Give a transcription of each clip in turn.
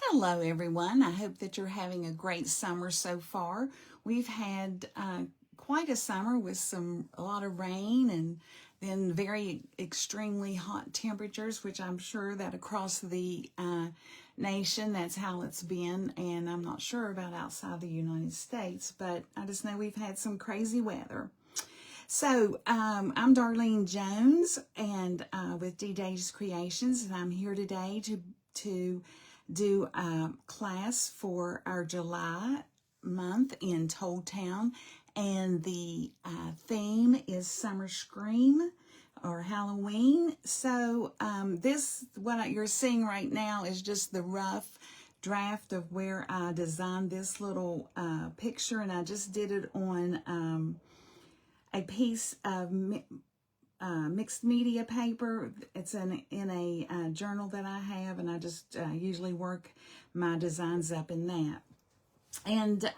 Hello, everyone. I hope that you're having a great summer so far. We've had quite a summer with a lot of rain and then very extremely hot temperatures, which I'm sure that across the nation, that's how it's been. And I'm not sure about outside the United States, but I just know we've had some crazy weather. So I'm Darlene Jones and with D-Days Creations, and I'm here today to do a class for our July month in Told Town, and the theme is Summer Scream or Halloween. So what you're seeing right now is just the rough draft of where I designed this little picture, and I just did it on a piece of mixed media paper. It's in a journal that I have, and I just usually work my designs up in that. And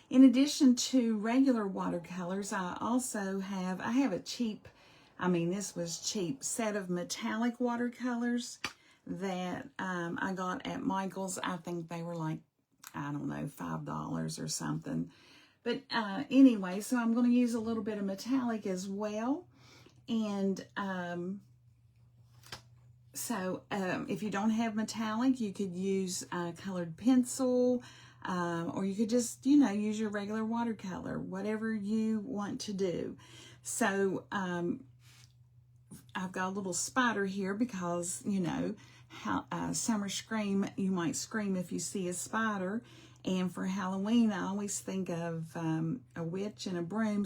in addition to regular watercolors, I have a cheap, this was cheap, set of metallic watercolors that I got at Michael's. I think they were like, I don't know, $5 or something. But anyway, so I'm going to use a little bit of metallic as well. And if you don't have metallic, you could use colored pencil, or you could just, use your regular watercolor, whatever you want to do. So I've got a little spider here because, Summer Scream, you might scream if you see a spider. And for Halloween, I always think of a witch and a broom.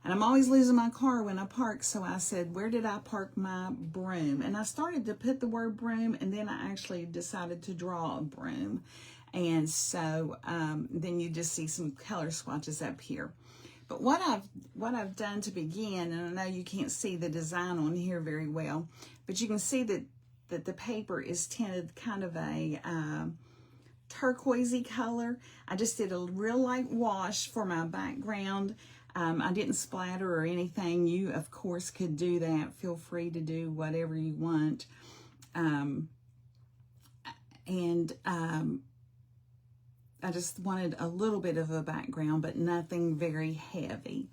And I'm always losing my car when I park. So I said, where did I park my broom? And I started to put the word broom, and then I actually decided to draw a broom. And so then you just see some color swatches up here. But what I've done to begin, and I know you can't see the design on here very well, but you can see that the paper is tinted kind of a turquoisey color. I just did a real light wash for my background. I didn't splatter or anything. You, of course, could do that. Feel free to do whatever you want. I just wanted a little bit of a background, but nothing very heavy.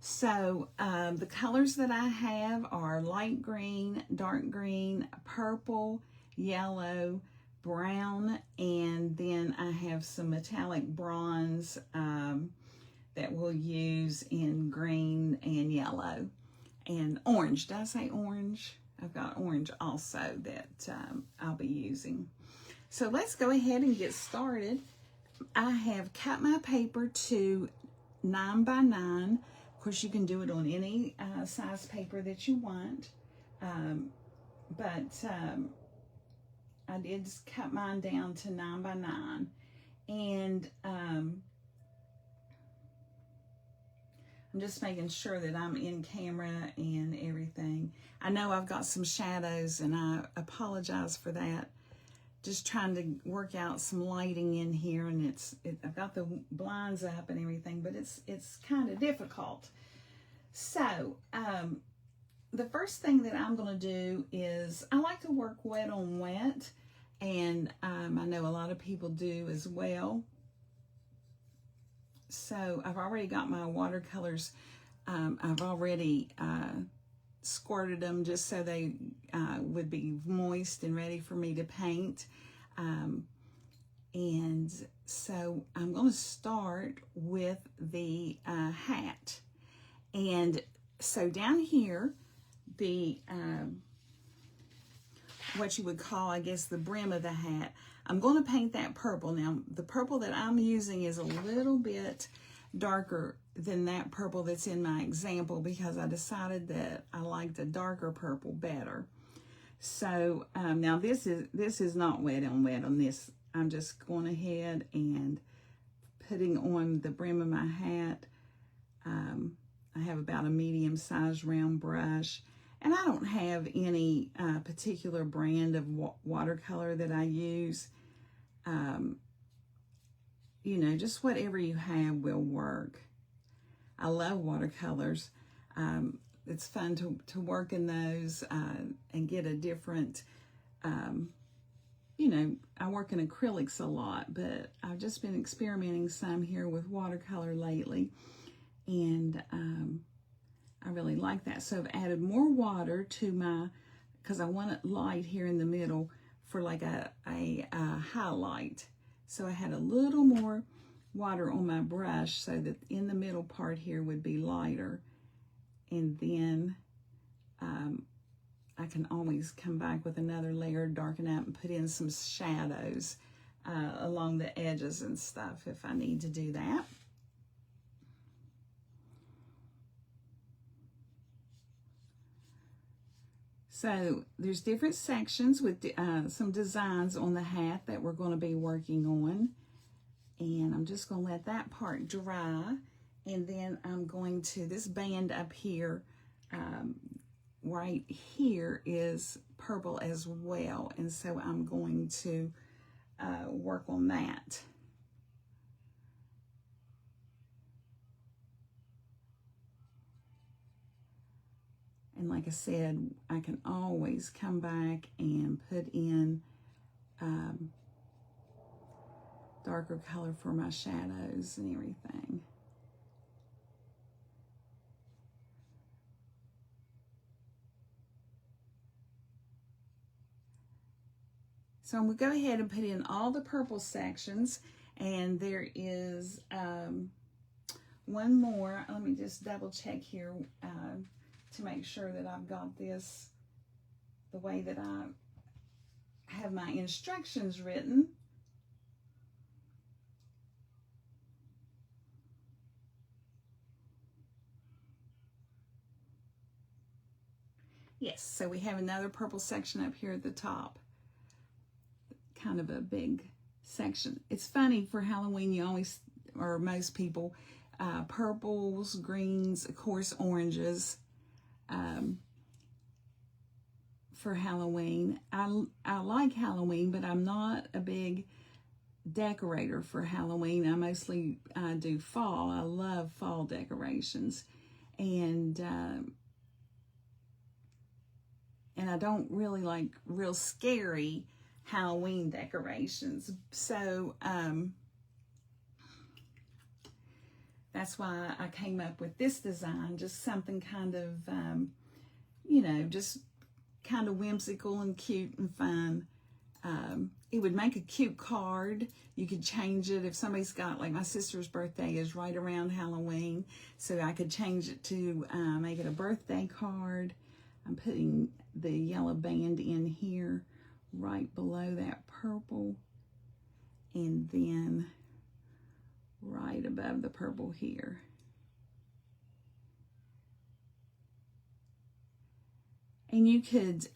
So the colors that I have are light green, dark green, purple, yellow, brown, and then I have some metallic bronze that we'll use in green and yellow and orange. Did I say orange? I've got orange also that I'll be using. So let's go ahead and get started. I have cut my paper to 9 by 9. Of course, you can do it on any size paper that you want, but I did cut mine down to 9 by 9, and I'm just making sure that I'm in camera and everything. I know I've got some shadows, and I apologize for that. Just trying to work out some lighting in here, and I've got the blinds up and everything, but it's kind of difficult. So the first thing that I'm going to do is I like to work wet on wet, and I know a lot of people do as well. So I've already got my watercolors. I've already squirted them just so they would be moist and ready for me to paint. And so I'm going to start with the hat. And so down here, the what you would call, I guess, the brim of the hat, I'm going to paint that purple. Now, the purple that I'm using is a little bit darker than that purple that's in my example because I decided that I liked a darker purple better. So now this is not wet on this. I'm just going ahead and putting on the brim of my hat. I have about a medium-sized round brush, and I don't have any particular brand of watercolor that I use. Just whatever you have will work. I love watercolors. It's fun to work in those and get a different you know, I work in acrylics a lot, but I've just been experimenting some here with watercolor lately, and I really like that. So I've added more water to my, because I want it light here in the middle for like a highlight. So I had a little more water on my brush so that in the middle part here would be lighter. And then I can always come back with another layer, darken out, and put in some shadows along the edges and stuff if I need to do that. So there's different sections with some designs on the hat that we're going to be working on. And I'm just going to let that part dry. And then I'm going to, this band up here, right here is purple as well. And so I'm going to work on that. And like I said, I can always come back and put in darker color for my shadows and everything. So I'm going to go ahead and put in all the purple sections, and there is one more. Let me just double check here to make sure that I've got this the way that I have my instructions written. Yes, so we have another purple section up here at the top. Kind of a big section. It's funny, for Halloween you always, or most people, purples, greens, of course oranges for Halloween. I like Halloween, but I'm not a big decorator for Halloween. I mostly do fall. I love fall decorations, and I don't really like real scary Halloween decorations. So that's why I came up with this design, just something kind of, you know, just kind of whimsical and cute and fun. It would make a cute card. You could change it if somebody's got, like my sister's birthday is right around Halloween, so I could change it to make it a birthday card. I'm putting the yellow band in here right below that purple, and then right above the purple here. And you could,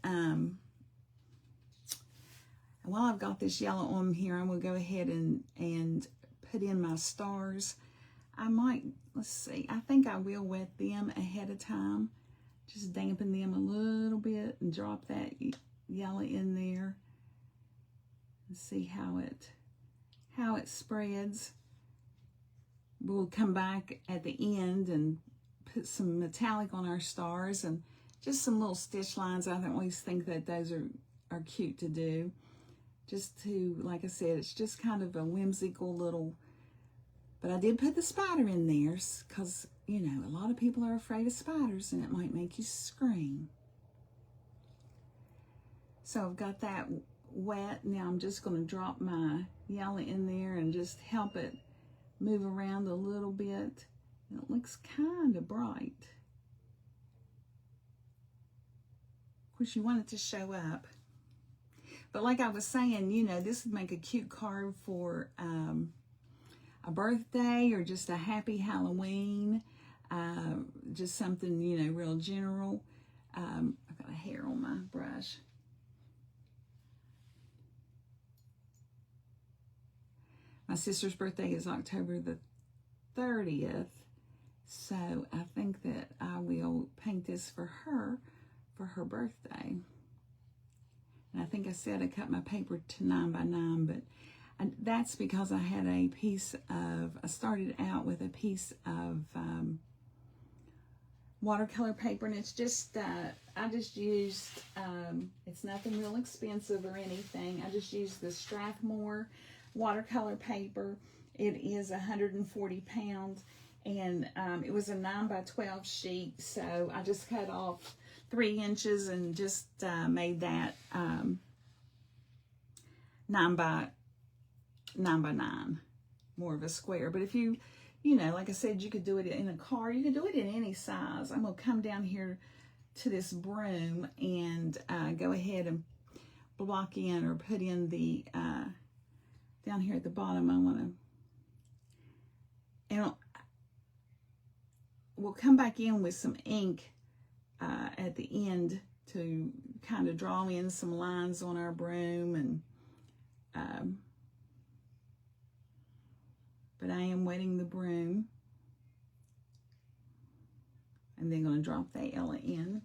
while I've got this yellow on here, I'm going to go ahead and put in my stars. I might, let's see, I think I will wet them ahead of time. Just dampen them a little bit and drop that yellow in there and see how it spreads. We'll come back at the end and put some metallic on our stars and just some little stitch lines. I always think that those are cute to do. Just to, like I said, it's just kind of a whimsical little, but I did put the spider in there because, you know, a lot of people are afraid of spiders and it might make you scream. So I've got that wet. Now I'm just going to drop my yellow in there and just help it move around a little bit. And it looks kind of bright. Of course, you want it to show up. But like I was saying, you know, this would make a cute card for a birthday or just a happy Halloween. Just something, you know, real general. I've got a hair on my brush. My sister's birthday is October the 30th, so I think that I will paint this for her birthday. And I think I said I cut my paper to 9x9, but that's because I had a piece of, I started out with a piece of watercolor paper, and it's just, I just used, it's nothing real expensive or anything. I just used the Strathmore watercolor paper. It is 140 pounds, and it was a 9 by 12 sheet, so I just cut off 3 inches and just made that 9 by 9, more of a square. But if you know, like I said, you could do it in a car. You could do it in any size. I'm going to come down here to this broom and go ahead and block in or put in the, down here at the bottom, I want to, and we'll come back in with some ink at the end to kind of draw in some lines on our broom. And but I am wetting the broom, and then going to drop the Ella in.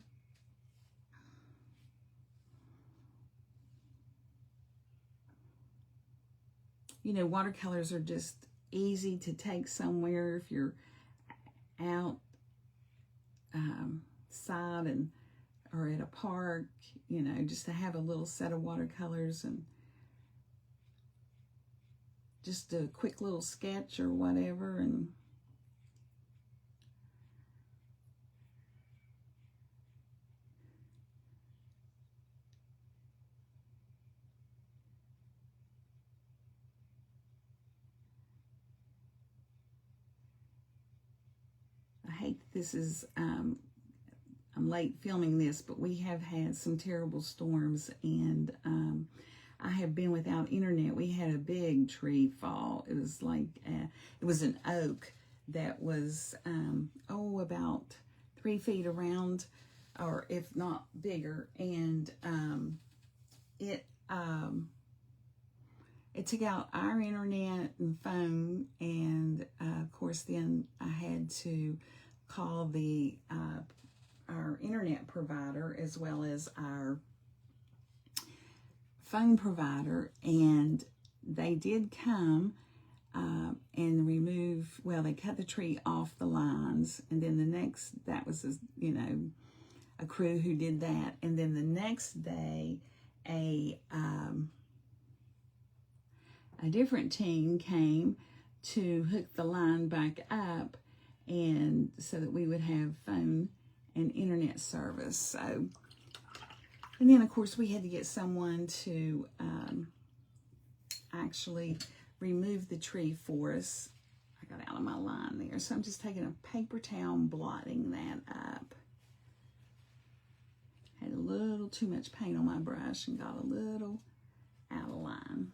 You know, watercolors are just easy to take somewhere if you're outside and or at a park, you know, just to have a little set of watercolors and just a quick little sketch or whatever. And I hate this is I'm late filming this, but we have had some terrible storms, and I have been without internet. We had a big tree fall. It was like, it was an oak that was, about 3 feet around, or if not bigger. And it took out our internet and phone. And of course, then I had to call the our internet provider as well as our phone provider, and they did come and remove, well, they cut the tree off the lines, and then the next, that was a crew who did that. And then the next day a different team came to hook the line back up, and so that we would have phone and internet service. So, and then, of course, we had to get someone to actually remove the tree for us. I got out of my line there. So I'm just taking a paper towel and blotting that up. Had a little too much paint on my brush and got a little out of line.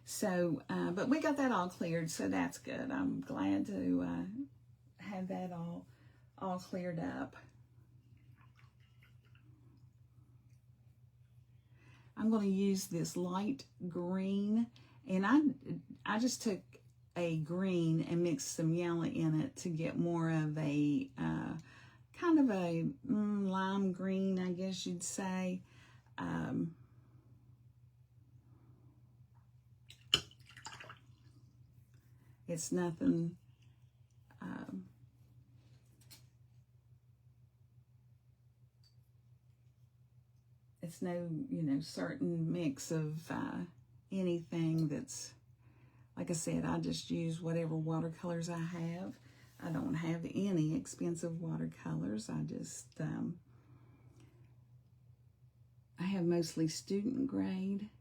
So, but we got that all cleared, so that's good. I'm glad to have that all cleared up. I'm going to use this light green, and I just took a green and mixed some yellow in it to get more of a kind of a lime green, I guess you'd say. It's nothing it's no, certain mix of anything. That's, like I said, I just use whatever watercolors I have. I don't have any expensive watercolors. I just, I have mostly student grade.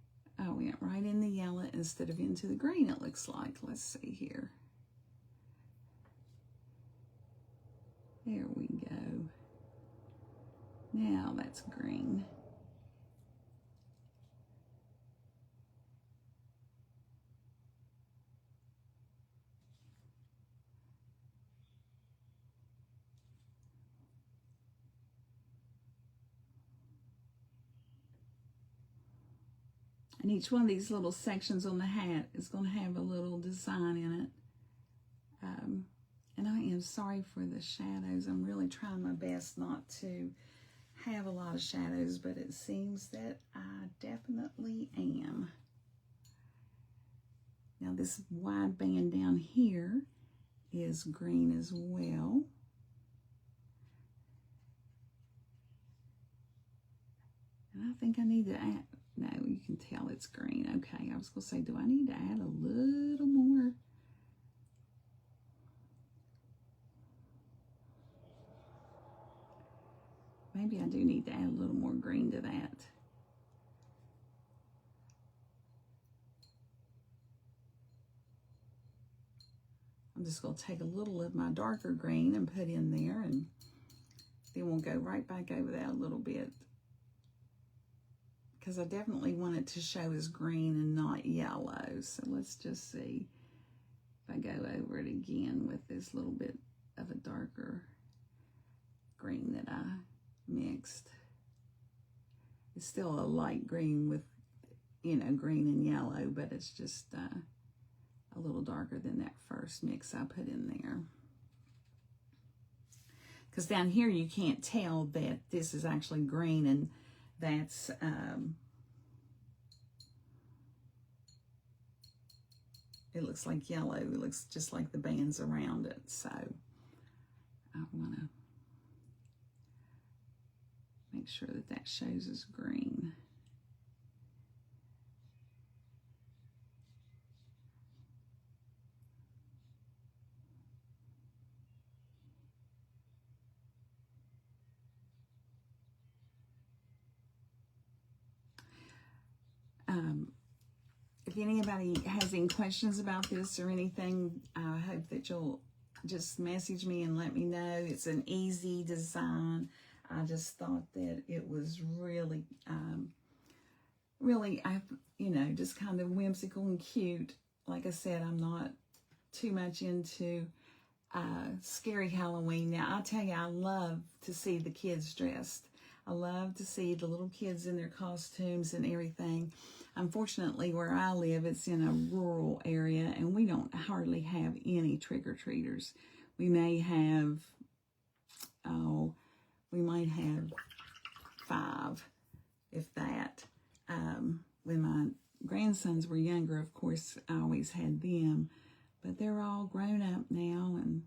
I went right in the yellow instead of into the green, it looks like. Let's see here. There we go. Now that's green. And each one of these little sections on the hat is going to have a little design in it. And I am sorry for the shadows. I'm really trying my best not to have a lot of shadows, but it seems that I definitely am. Now this wide band down here is green as well. And I think I need to add, no, you can tell it's green. Okay, I was going to say, do I need to add a little more? Maybe I do need to add a little more green to that. I'm just going to take a little of my darker green and put in there, and then we'll go right back over that a little bit, because I definitely want it to show as green and not yellow. So let's just see if I go over it again with this little bit of a darker green that I mixed. It's still a light green with, you know, green and yellow, but it's just a little darker than that first mix I put in there. Because down here you can't tell that this is actually green and that's it looks like yellow. It looks just like the bands around it. So I want to make sure that that shows as green. If anybody has any questions about this or anything, I hope that you'll just message me and let me know. It's an easy design. I just thought that it was really, you know, just kind of whimsical and cute. Like I said, I'm not too much into scary Halloween. Now, I'll tell you, I love to see the kids dressed. I love to see the little kids in their costumes and everything. Unfortunately, where I live, it's in a rural area, and we don't hardly have any trick-or-treaters. We may have, we might have 5, if that. When my grandsons were younger, of course, I always had them, but they're all grown up now and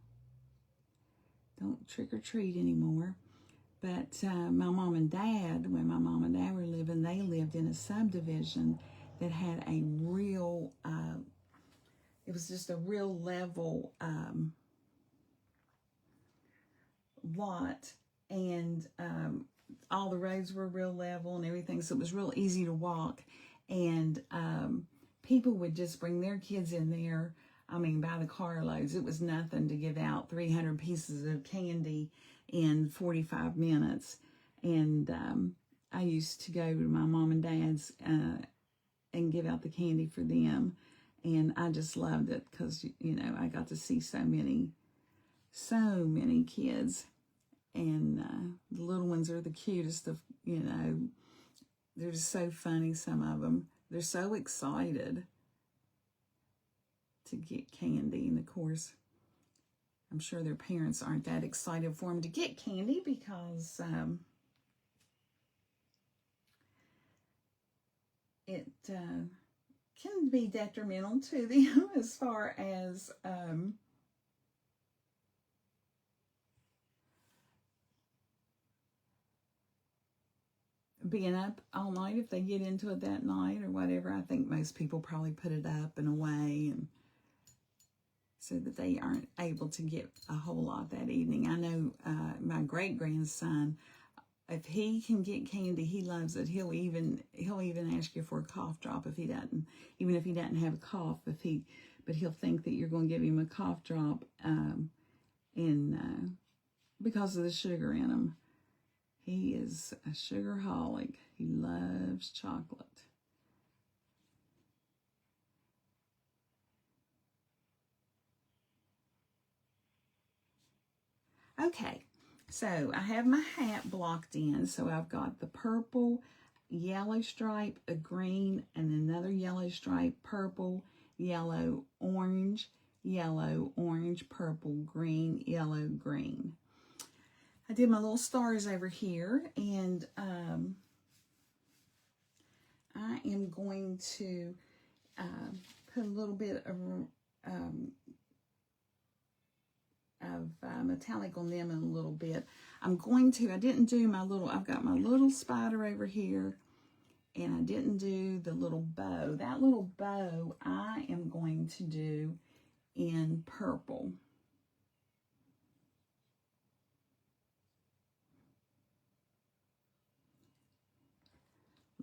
don't trick-or-treat anymore. But my mom and dad, when my mom and dad were living, they lived in a subdivision that had a real, it was just a real level lot, and all the roads were real level and everything, so it was real easy to walk. And people would just bring their kids in there, I mean, by the carloads. It was nothing to give out 300 pieces of candy in 45 minutes. And I used to go to my mom and dad's and give out the candy for them. And I just loved it because, you know, I got to see so many kids. And the little ones are the cutest of, you know, they're just so funny, some of them. They're so excited to get candy. And of course, I'm sure their parents aren't that excited for them to get candy because it can be detrimental to them as far as being up all night if they get into it that night or whatever. I think most people probably put it up and away, and so that they aren't able to get a whole lot that evening. I know my great-grandson, if he can get candy, he loves it. He'll even ask you for a cough drop if he doesn't, even if he doesn't have a cough. But he'll think that you're going to give him a cough drop, because of the sugar in them. He is a sugarholic. He loves chocolate. Okay, so I have my hat blocked in. So I've got the purple, yellow stripe, a green, and another yellow stripe, purple, yellow, orange, purple, green, yellow, green. I did my little stars over here, and I am going to put a little bit of metallic on them in a little bit. I didn't do my little, I've got my little spider over here, and I didn't do the little bow. That little bow I am going to do in purple.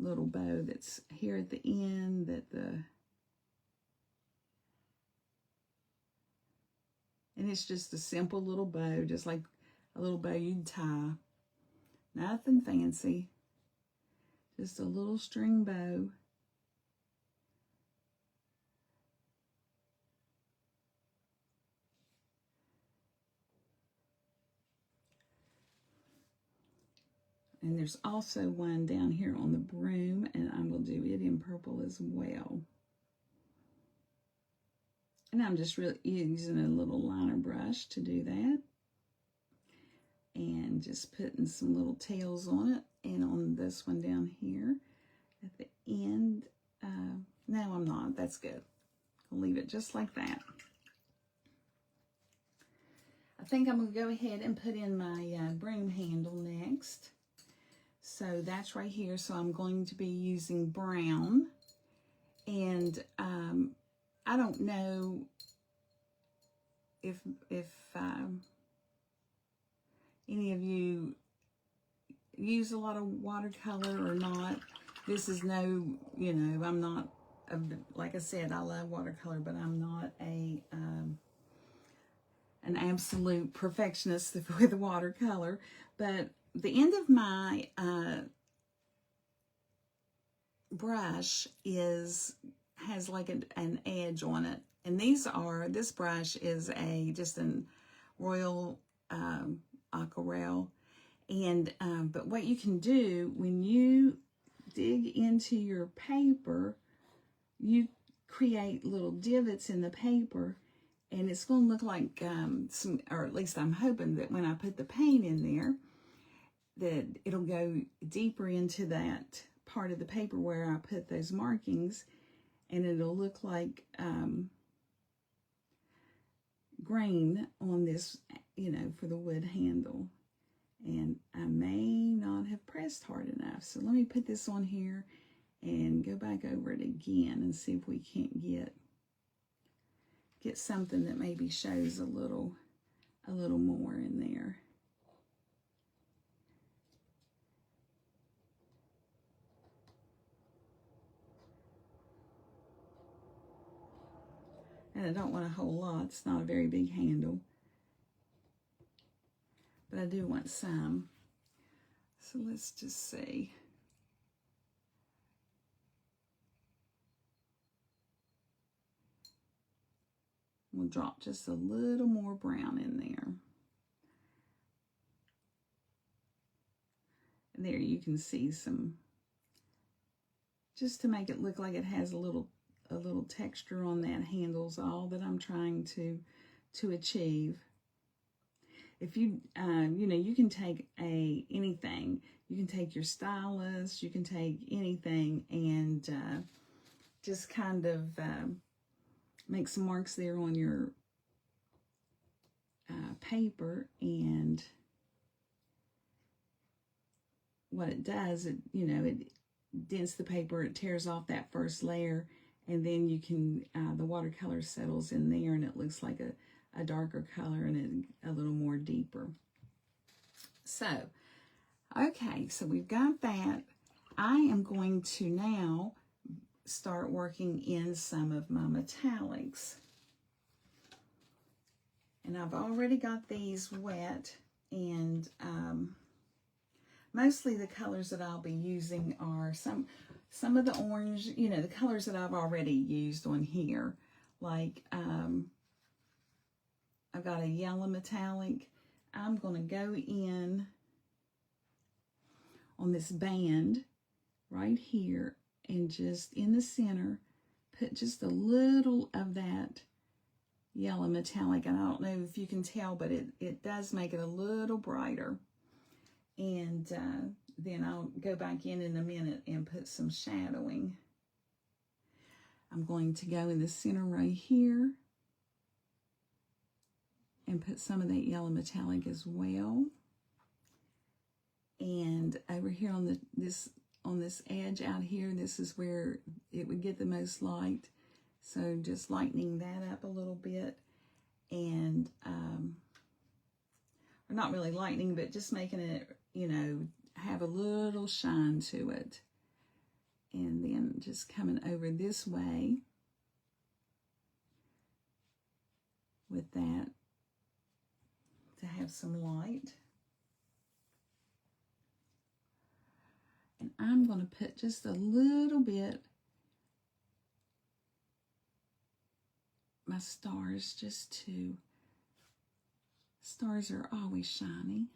Little bow that's here at the end, and it's just a simple little bow, just like a little bow you'd tie. Nothing fancy. Just a little string bow. And there's also one down here on the broom, and I'm going to do it in purple as well. And I'm just really using a little liner brush to do that. And just putting some little tails on it. And on this one down here at the end. No, I'm not. That's good. I'll leave it just like that. I think I'm going to go ahead and put in my broom handle next. So that's right here. So I'm going to be using brown. And I don't know if any of you use a lot of watercolor or not. This is no, you know, I'm not, like I said, I love watercolor, but I'm not an absolute perfectionist with watercolor. But the end of my brush has like an edge on it. And this brush is just an Royal Aquarelle. And but what you can do when you dig into your paper, you create little divots in the paper, and it's going to look like or at least I'm hoping that when I put the paint in there, that it'll go deeper into that part of the paper where I put those markings, and it'll look like grain on this, you know, for the wood handle. And I may not have pressed hard enough. So let me put this on here and go back over it again and see if we can't get something that maybe shows a little more in there. And I don't want a whole lot. It's not a very big handle. But I do want some. So let's just see. We'll drop just a little more brown in there. And there you can see some, just to make it look like it has a little texture on that handle's all that I'm trying to achieve. If you, you know, you can take anything. You can take your stylus, you can take anything, and just kind of make some marks there on your paper. And what it does, it dents the paper, it tears off that first layer, and then you can, the watercolor settles in there, and it looks like a darker color and a little more deeper. So, okay, so we've got that. I am going to now start working in some of my metallics. And I've already got these wet, and mostly the colors that I'll be using are some of the orange, you know, the colors that I've already used on here. Like, I've got a yellow metallic. I'm going to go in on this band right here, and just in the center, put just a little of that yellow metallic. And I don't know if you can tell, but it does make it a little brighter. And then I'll go back in a minute and put some shadowing. I'm going to go in the center right here and put some of that yellow metallic as well. And over here on this edge out here, this is where it would get the most light. So just lightening that up a little bit, and or not really lightening, but just making it, you know, have a little shine to it. And then just coming over this way with that to have some light. And I'm going to put just a little bit, my stars, stars are always shiny,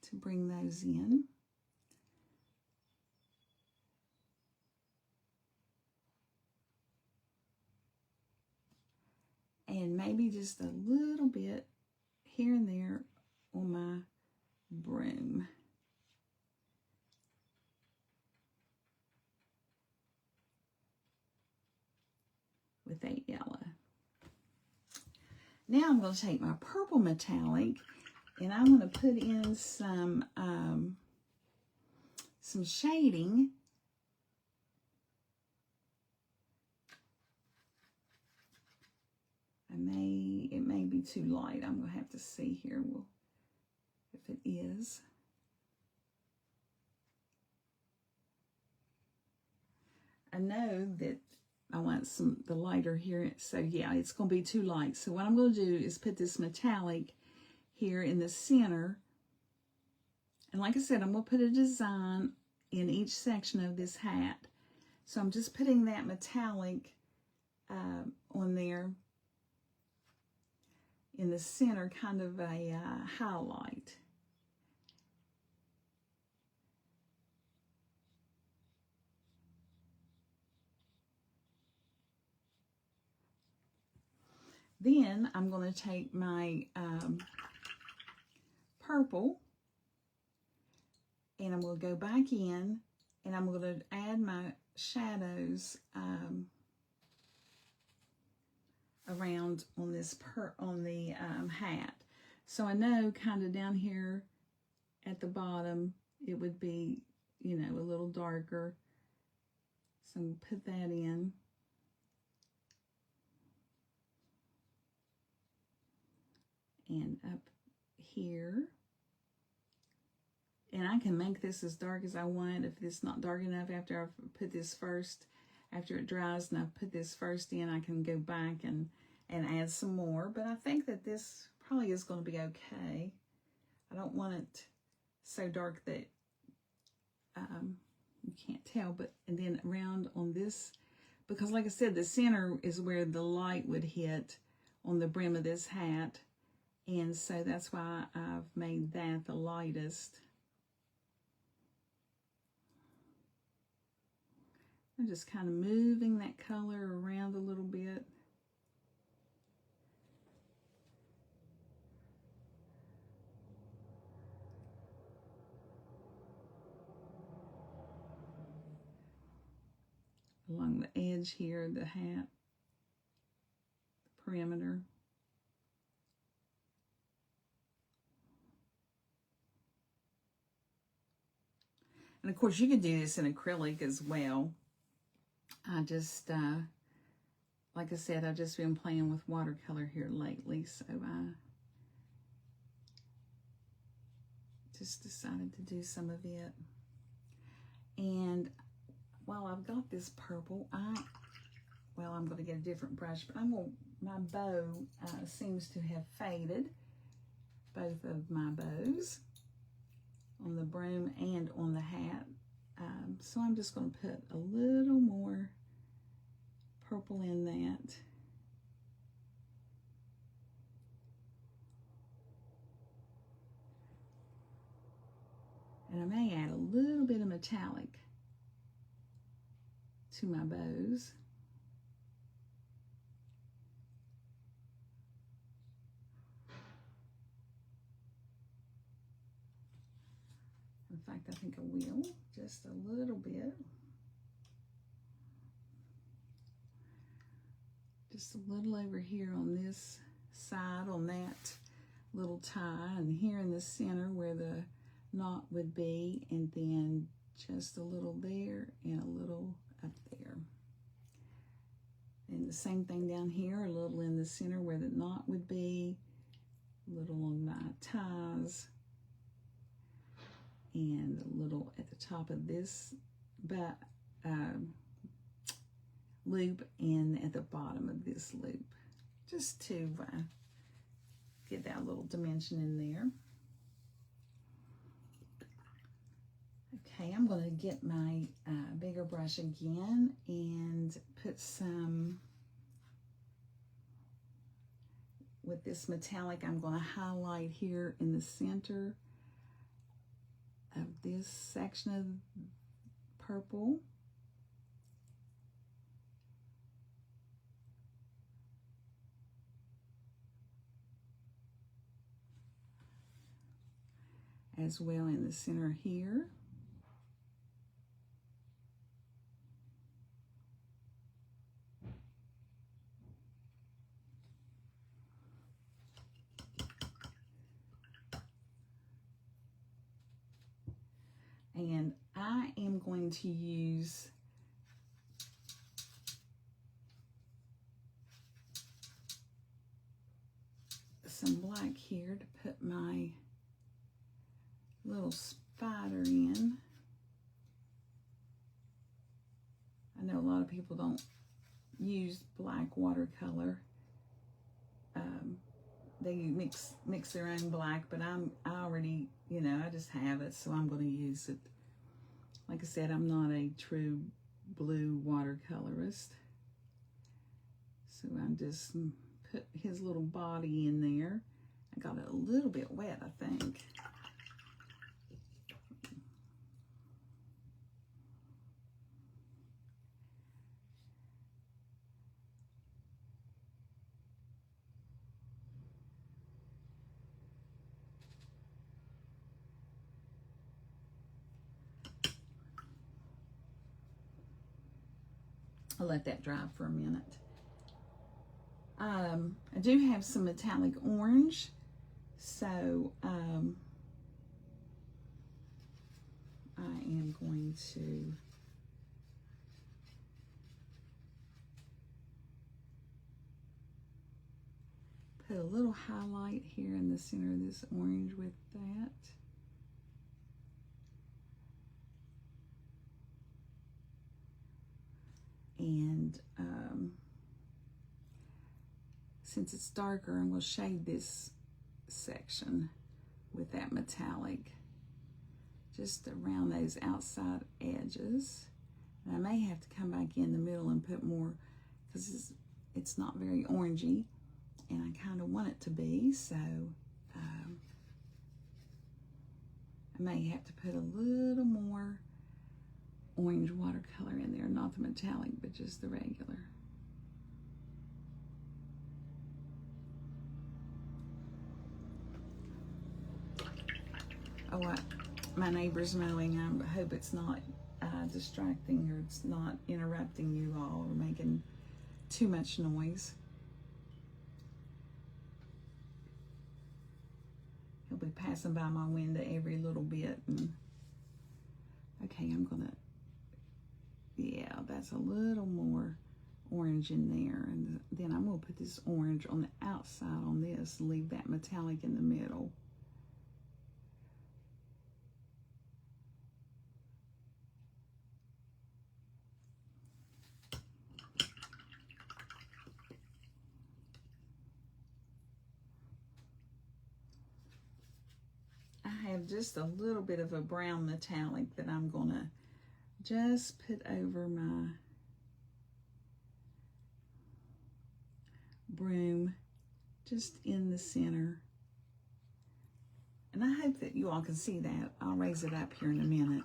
to bring those in. And maybe just a little bit here and there on my broom. With that yellow. Now I'm going to take my purple metallic and I'm going to put in some shading. It may be too light. I'm going to have to see here if it is. I know that I want the lighter here, so yeah, it's going to be too light. So what I'm going to do is put this metallic here in the center. And like I said, I'm going to put a design in each section of this hat. So I'm just putting that metallic on there in the center, kind of a highlight. Then I'm going to take my purple and I'm going to go back in and I'm going to add my shadows around on this hat. So I know kind of down here at the bottom it would be, you know, a little darker. So I'm going to put that in. And up here. And I can make this as dark as I want if it's not dark enough after I've put this first. After it dries and I've put this first in, I can go back and add some more. But I think that this probably is going to be okay. I don't want it so dark that you can't tell. But and then around on this, because like I said, the center is where the light would hit on the brim of this hat. And so that's why I've made that the lightest. I'm just kind of moving that color around a little bit. Along the edge here of the hat, the perimeter. And of course you could do this in acrylic as well. I just, like I said, I've just been playing with watercolor here lately, so I just decided to do some of it. And while I've got this purple, I'm going to get a different brush, but my bow seems to have faded, both of my bows, on the broom and on the hat. So I'm just going to put a little more purple in that. And I may add a little bit of metallic to my bows. In fact, I think I will, just a little bit. just a little over here on this side on that little tie, and here in the center where the knot would be, and then just a little there and a little up there. And the same thing down here, a little in the center where the knot would be, a little on my ties, and a little at the top of this loop and at the bottom of this loop, just to get that little dimension in there. Okay, I'm going to get my bigger brush again and put some, with this metallic, I'm going to highlight here in the center of this section of purple. As well in the center here. And I am going to use some black here to put my little spider in. I know a lot of people don't use black watercolor. They mix their own black, but I already, you know, I just have it, so I'm going to use it. Like I said, I'm not a true blue watercolorist, so I'm just put his little body in there. I got it a little bit wet, I think. I'll let that dry for a minute. I do have some metallic orange, so I am going to put a little highlight here in the center of this orange with that. And since it's darker, I'm going to shade this section with that metallic just around those outside edges. And I may have to come back in the middle and put more, because it's not very orangey, and I kind of want it to be, so I may have to put a little more orange watercolor in there, not the metallic, but just the regular. Oh, my neighbor's mowing. I hope it's not distracting, or it's not interrupting you all or making too much noise. He'll be passing by my window every little bit. And okay, I'm gonna, yeah, that's a little more orange in there, and then I'm gonna put this orange on the outside on this, leave that metallic in the middle. I have just a little bit of a brown metallic that I'm gonna just put over my broom, just in the center. And I hope that you all can see that. I'll raise it up here in a minute.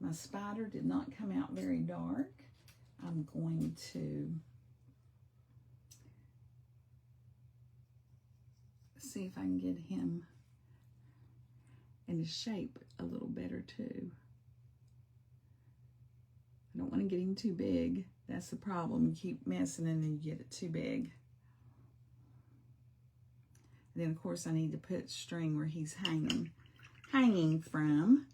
My spider did not come out very dark. I'm going to see if I can get him in his shape a little better too. I don't want to get him too big. That's the problem. You keep messing and then you get it too big. And then, of course, I need to put string where he's hanging from.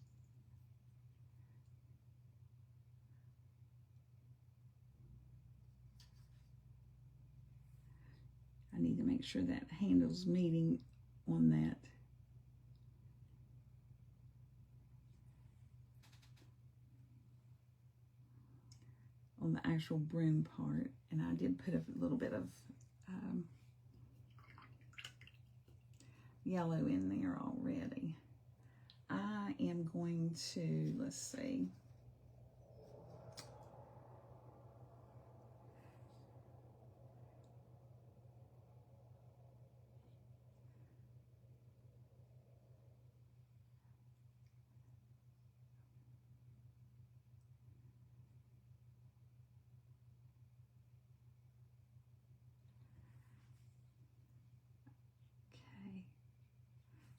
I need to make sure that handle's meeting on that. On the actual broom part. And I did put a little bit of yellow in there already. I am going to, let's see.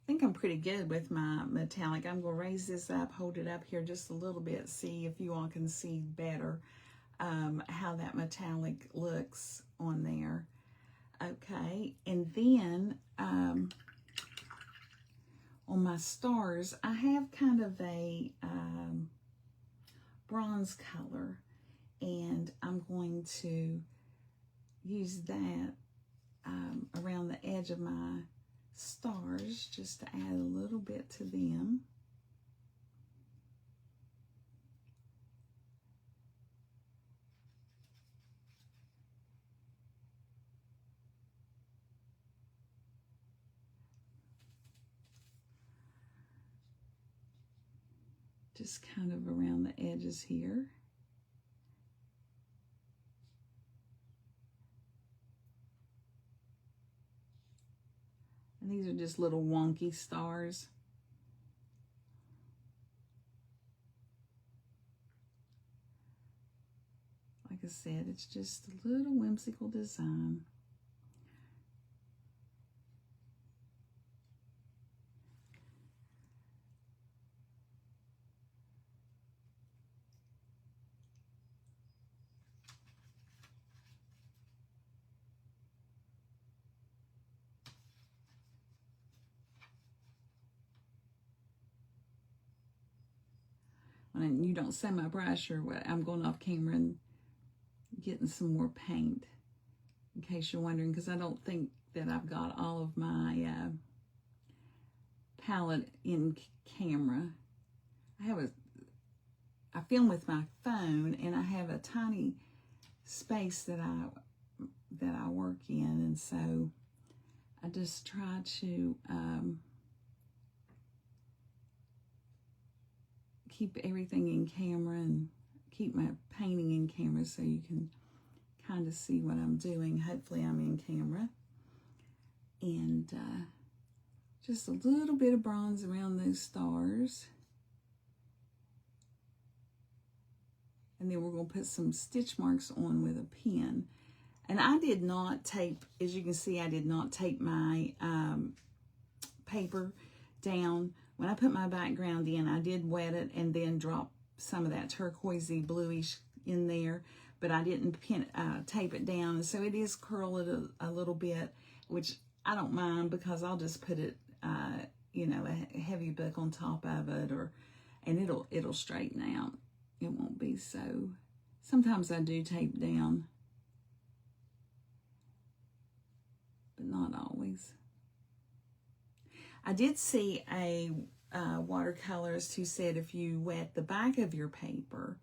I think I'm pretty good with my metallic. I'm going to raise this up, hold it up here just a little bit, see if you all can see better how that metallic looks on there. Okay, and then on my stars, I have kind of a bronze color, and I'm going to use that around the edge of my stars just to add a little bit to them. Just kind of around the edges here. And these are just little wonky stars. Like I said, it's just a little whimsical design. When you don't see my brush or what, I'm going off camera and getting some more paint, in case you're wondering, because I don't think that I've got all of my palette in camera. I film with my phone, and I have a tiny space that I work in, and so I just try to keep everything in camera and keep my painting in camera so you can kind of see what I'm doing. Hopefully I'm in camera. And just a little bit of bronze around those stars. And then we're going to put some stitch marks on with a pen. And I did not tape, as you can see, I did not tape my paper down. When I put my background in, I did wet it and then drop some of that turquoisey bluish in there, but I didn't tape it down. And so it is curled a little bit, which I don't mind, because I'll just put it, you know, a heavy book on top of it, and it'll straighten out. It won't be so. Sometimes I do tape down, but not always. I did see a watercolorist who said if you wet the back of your paper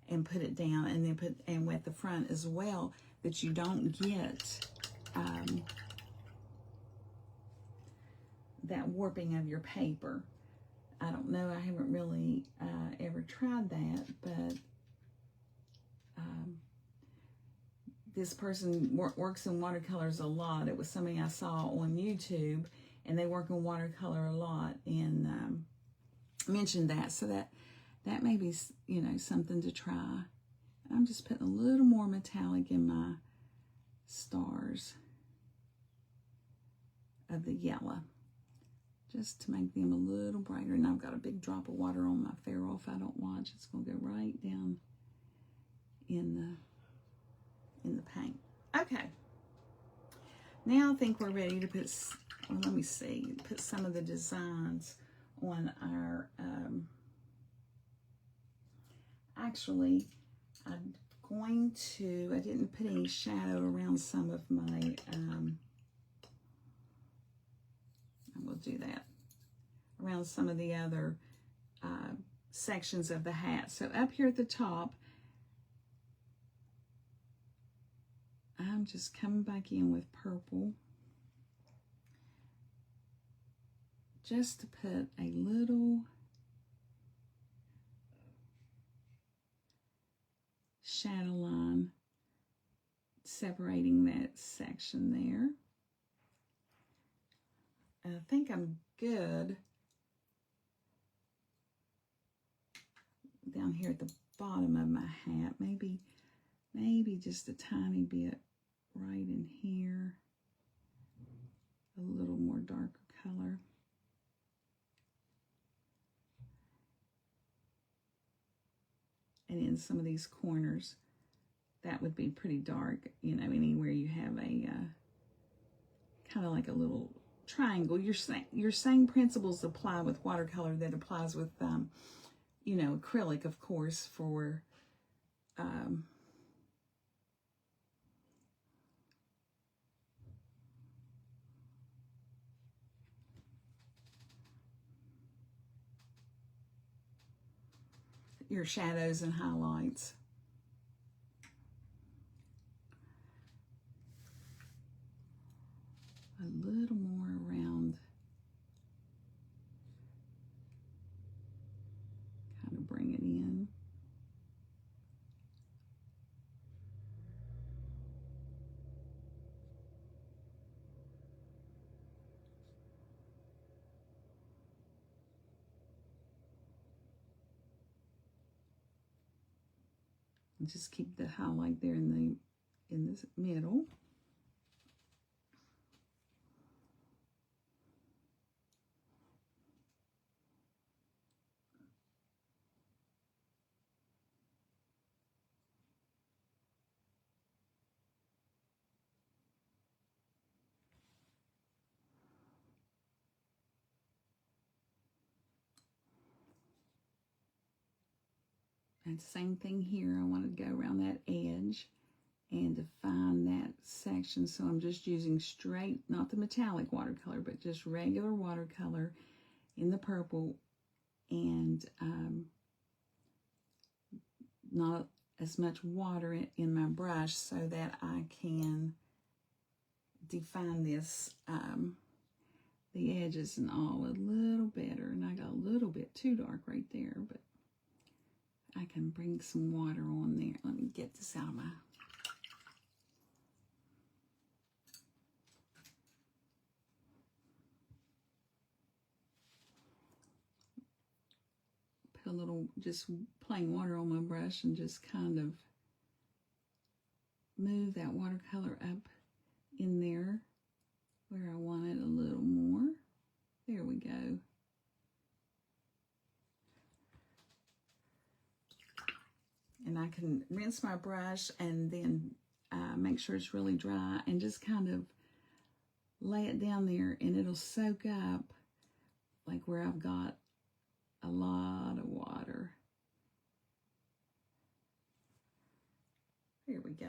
and put it down, and then wet the front as well, that you don't get that warping of your paper. I don't know. I haven't really ever tried that, but this person works in watercolors a lot. It was something I saw on YouTube, and they work in watercolor a lot, and mentioned that. So that may be, you know, something to try. I'm just putting a little more metallic in my stars of the yellow, just to make them a little brighter. And I've got a big drop of water on my ferrule. If I don't watch, it's going to go right down in the paint. Okay. Now I think we're ready to put, well, let me see, put some of the designs on our, actually, I didn't put any shadow around some of my, I will do that, around some of the other sections of the hat. So up here at the top, I'm just coming back in with purple just to put a little shadow line separating that section there. I think I'm good down here at the bottom of my hat. Maybe just a tiny bit right in here. A little more darker color. And in some of these corners, that would be pretty dark, you know, anywhere you have a kind of like a little triangle. Your same principles apply with watercolor that applies with, you know, acrylic, of course, for your shadows and highlights. A little more around, kind of bring it in. And just keep the highlight there in this middle. And same thing here, I want to go around that edge and define that section. So I'm just using straight, not the metallic watercolor, but just regular watercolor in the purple, and not as much water in my brush so that I can define this, the edges and all a little better. And I got a little bit too dark right there, but I can bring some water on there. Let me get this out of my... Put a little just plain water on my brush and just kind of move that watercolor up in there where I want it a little more. There we go. And I can rinse my brush and then make sure it's really dry and just kind of lay it down there, and it'll soak up like where I've got a lot of water. Here we go.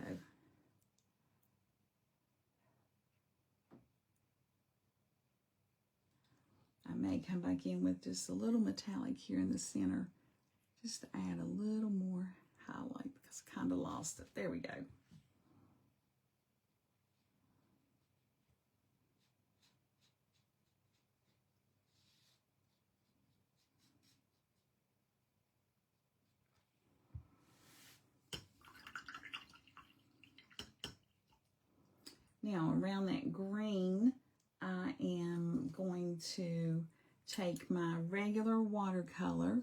I may come back in with just a little metallic here in the center, just to add a little more highlight because I kind of lost it. There we go. Now around that green, I am going to take my regular watercolor,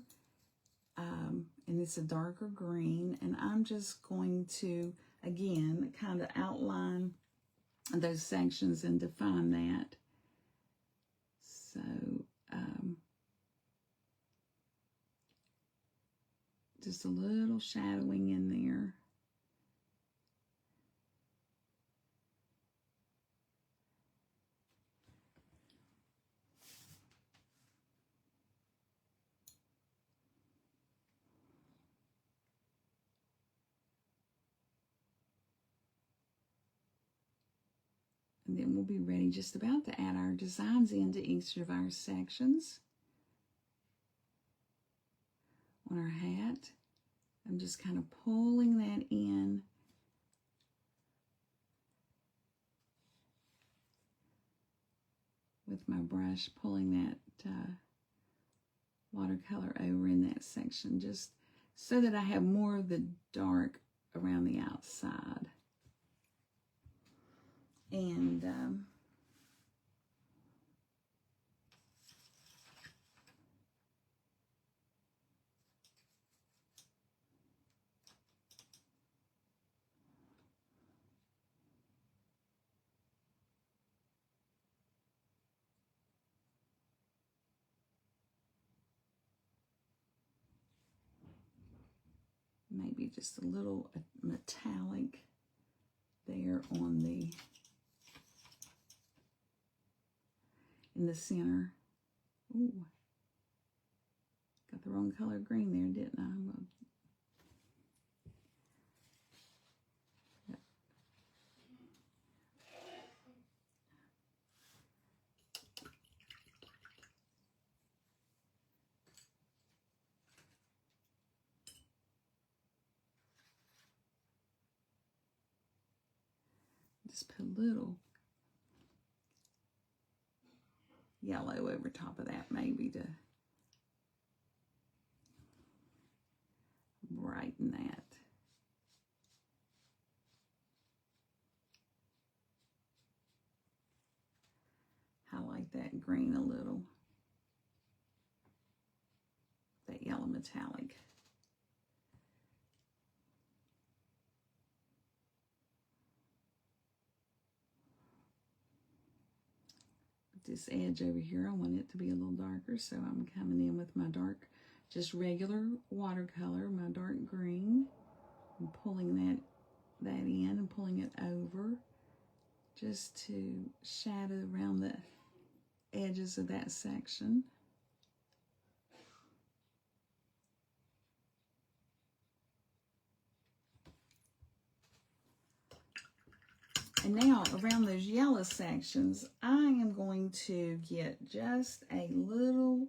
and it's a darker green, and I'm just going to, again, kind of outline those sections and define that. So, just a little shadowing in there. And then we'll be ready just about to add our designs into each of our sections. On our hat, I'm just kind of pulling that in with my brush, pulling that watercolor over in that section, just so that I have more of the dark around the outside. And maybe just a little metallic there on the in the center. Ooh, got the wrong color green there, didn't I? Just put a little yellow over top of that, maybe to brighten that. Highlight that green a little, that yellow metallic. This edge over here, I want it to be a little darker, so I'm coming in with my dark, just regular watercolor, my dark green, and pulling that in and pulling it over just to shadow around the edges of that section. And now around those yellow sections, I am going to get just a little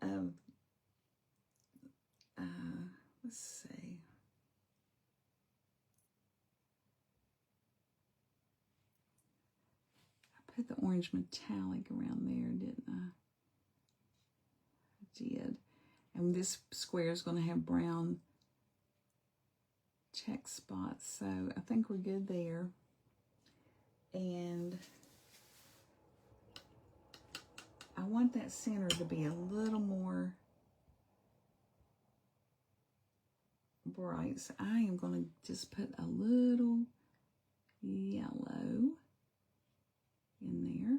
of, let's see. I put the orange metallic around there, didn't I? I did. And this square is going to have brown check spots, so I think we're good there. And I want that center to be a little more bright, so I am going to just put a little yellow in there.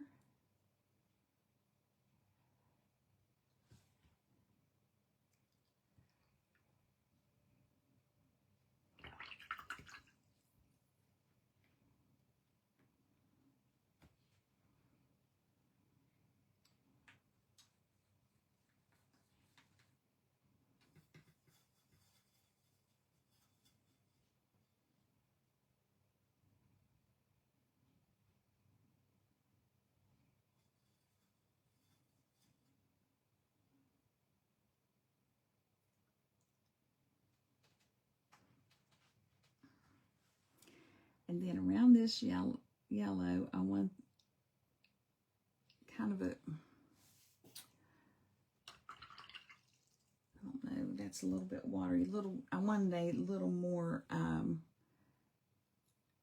And then around this yellow, I want kind of a, I don't know, that's a little bit watery. I wanted a little more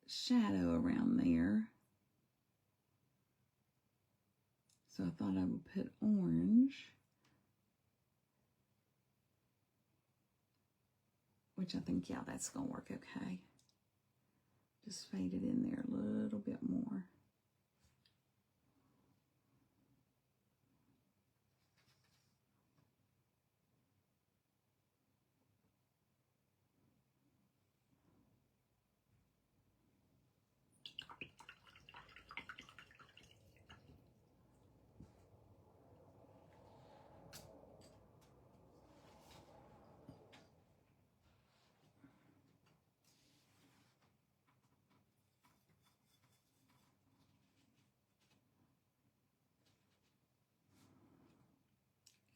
shadow around there. So I thought I would put orange, which I think, yeah, that's going to work okay. Just fade it in there a little bit more.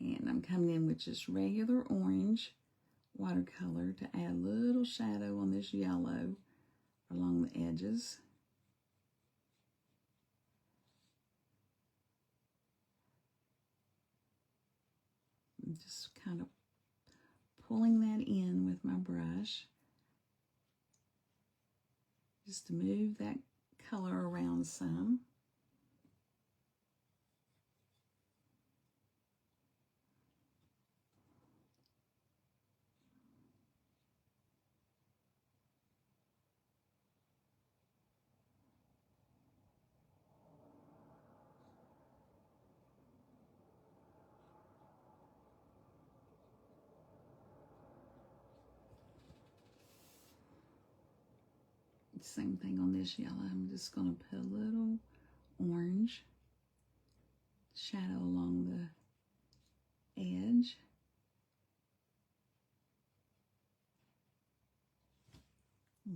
And I'm coming in with just regular orange watercolor to add a little shadow on this yellow along the edges. I'm just kind of pulling that in with my brush just to move that color around some. Same thing on this yellow. I'm just going to put a little orange shadow along the edge.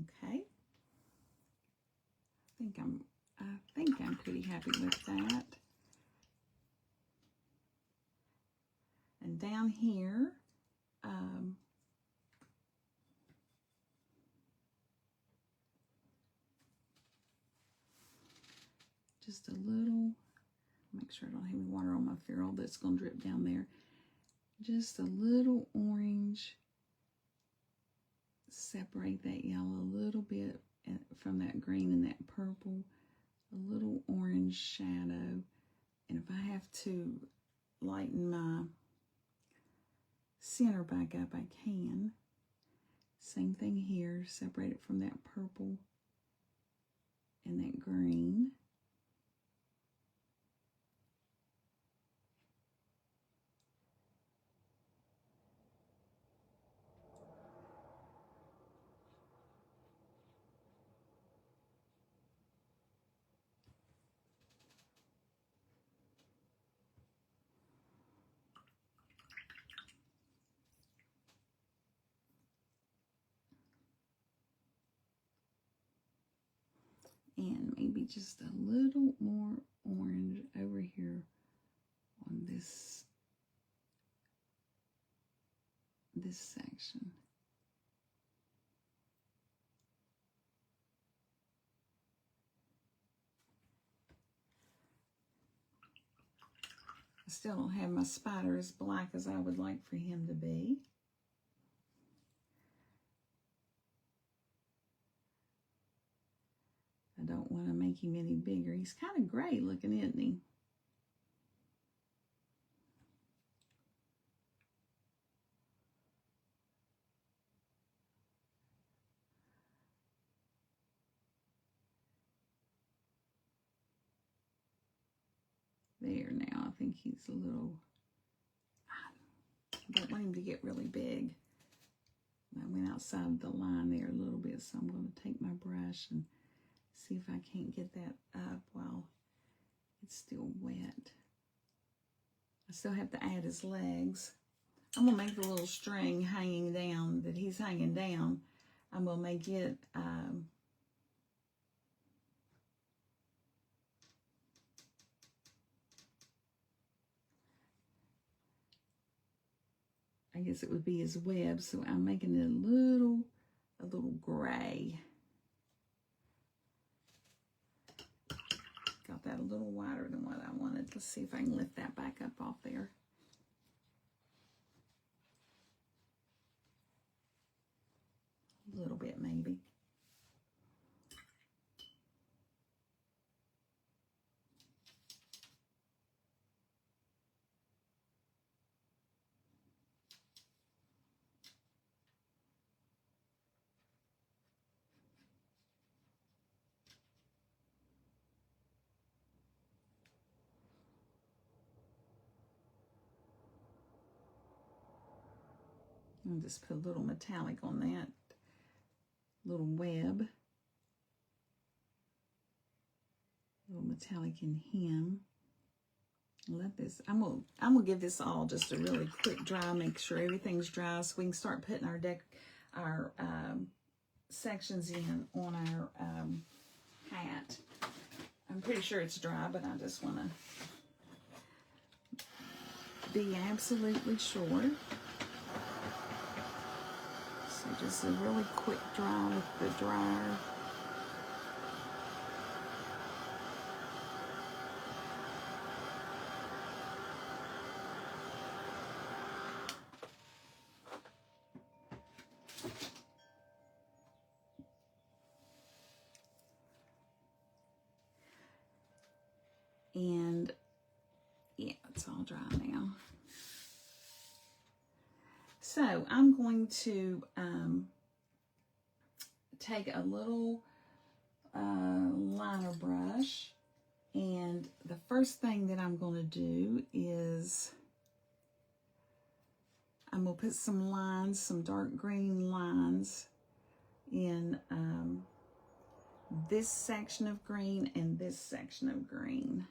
Okay. I think I'm pretty happy with that. And down here, just a little, make sure I don't have any water on my ferrule that's going to drip down there. Just a little orange, separate that yellow a little bit from that green and that purple, a little orange shadow. And if I have to lighten my center back up, I can. Same thing here, separate it from that purple and that green. And maybe just a little more orange over here on this section. I still don't have my spider as black as I would like for him to be. I don't want to make him any bigger. He's kind of gray looking, isn't he? There now, I think he's a little, I don't want him to get really big. I went outside the line there a little bit, so I'm going to take my brush and see if I can't get that up while it's still wet. I still have to add his legs. I'm going to make the little string hanging down that he's hanging down. I'm going to make it I guess it would be his web, so I'm making it a little gray. Got that a little wider than what I wanted. Let's see if I can lift that back up off there. A little bit maybe. I'll just put a little metallic on that little web. A little metallic in him. Let this, I'm gonna give this all just a really quick dry, make sure everything's dry so we can start putting our sections in on our hat. I'm pretty sure it's dry, but I just want to be absolutely short. So just a really quick dry with the dryer. And yeah, it's all dry now. So I'm going to take a little liner brush, and the first thing that I'm going to do is I'm going to put some lines, some dark green lines in this section of green and this section of green.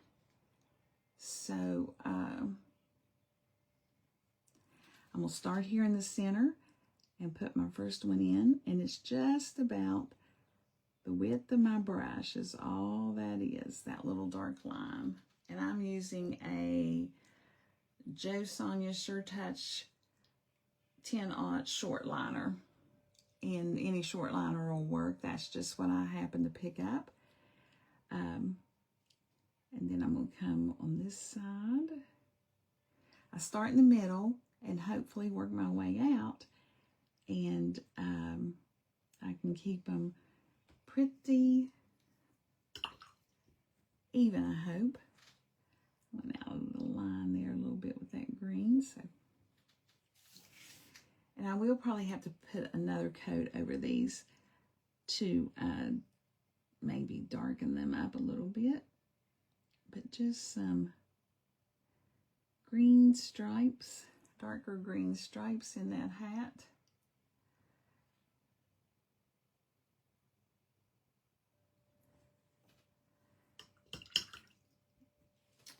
So I'm going to start here in the center and put my first one in, and it's just about the width of my brush is all that is, that little dark line. And I'm using a Jo Sonja Sure Touch 10-aught short liner. And any short liner will work. That's just what I happen to pick up. And then I'm going to come on this side. I start in the middle and hopefully work my way out. And I can keep them pretty even, I hope. Went out of the line there a little bit with that green. So, and I will probably have to put another coat over these to maybe darken them up a little bit. But just some green stripes, darker green stripes in that hat.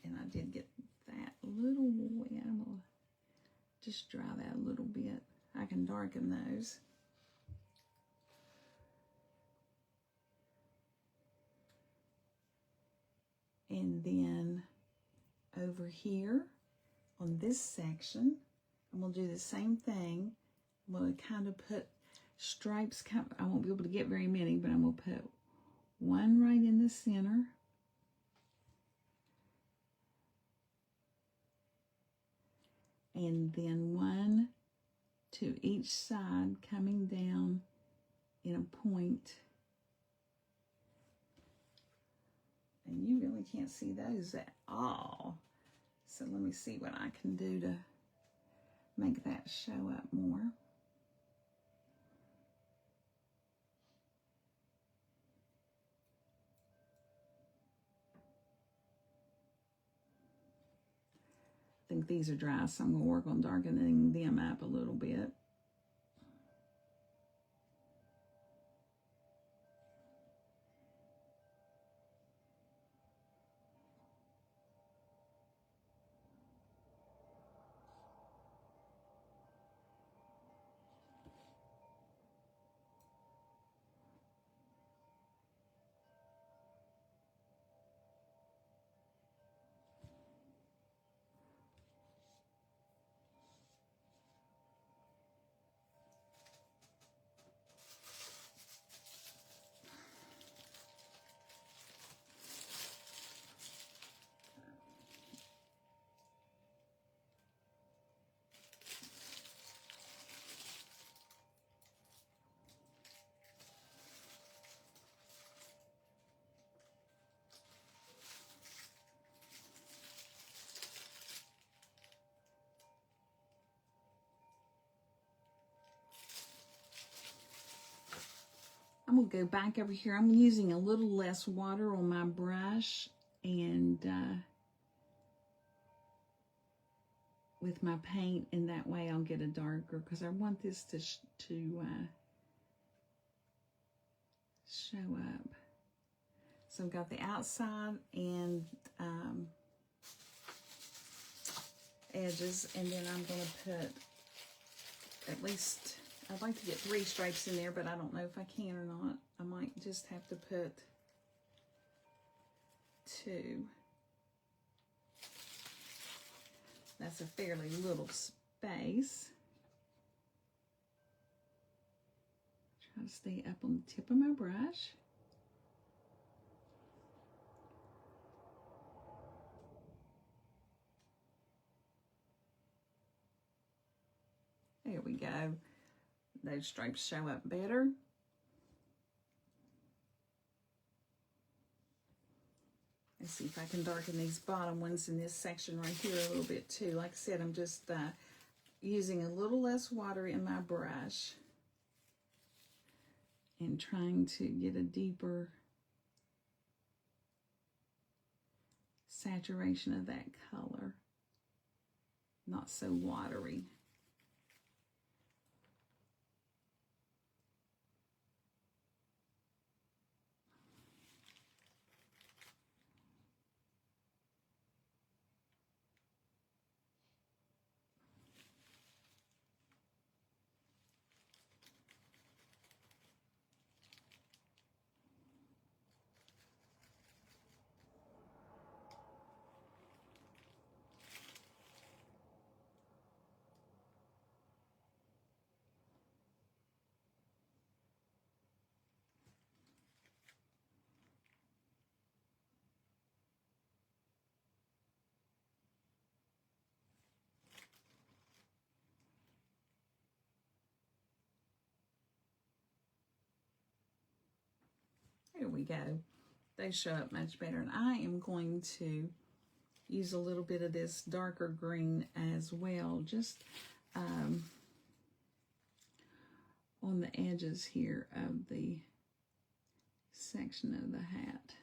And I did get that little wet. I'm going to just dry that a little bit. I can darken those. And then over here on this section, I'm going to do the same thing. I'm going to kind of put stripes. I won't be able to get very many, but I'm going to put one right in the center. And then one to each side coming down in a point. And you really can't see those at all. So let me see what I can do to make that show up more. I think these are dry, so I'm going to work on darkening them up a little bit. I'm going to go back over here. I'm using a little less water on my brush and with my paint, and that way I'll get a darker, because I want this to show up. So I've got the outside and edges, and then I'm going to put at least, I'd like to get 3 stripes in there, but I don't know if I can or not. I might just have to put 2. That's a fairly little space. Try to stay up on the tip of my brush. There we go. Those stripes show up better. Let's see if I can darken these bottom ones in this section right here a little bit too. Like I said, I'm just using a little less water in my brush and trying to get a deeper saturation of that color. Not so watery. There we go. They show up much better. And I am going to use a little bit of this darker green as well, just on the edges here of the section of the hat.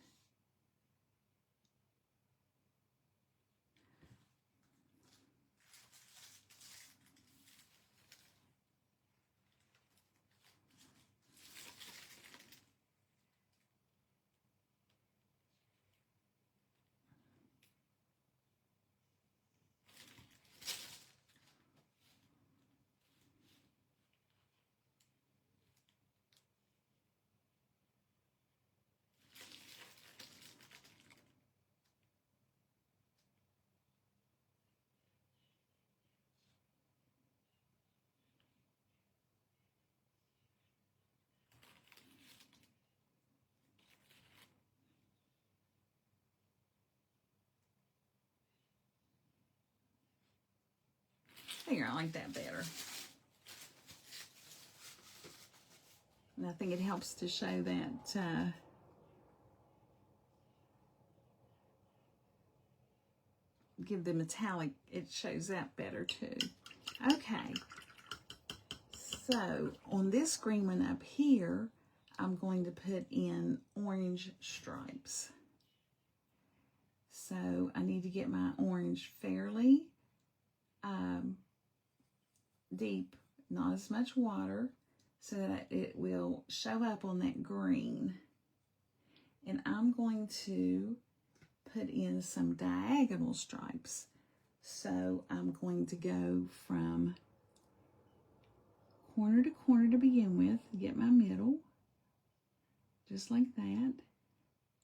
There, I like that better. And I think it helps to show that give the metallic, it shows that better too. Okay, so on this green one up here, I'm going to put in orange stripes. So I need to get my orange fairly deep, not as much water, so that it will show up on that green. And I'm going to put in some diagonal stripes. So I'm going to go from corner to corner to begin with, get my middle, just like that.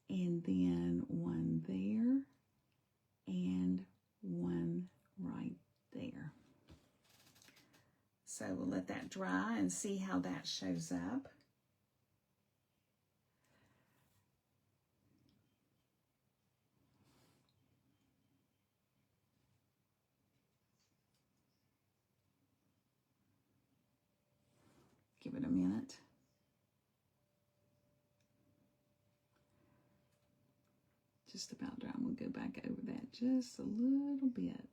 And then one there and one right there. So we'll let that dry and see how that shows up. Give it a minute. Just about dry. I'm going to go back over that just a little bit.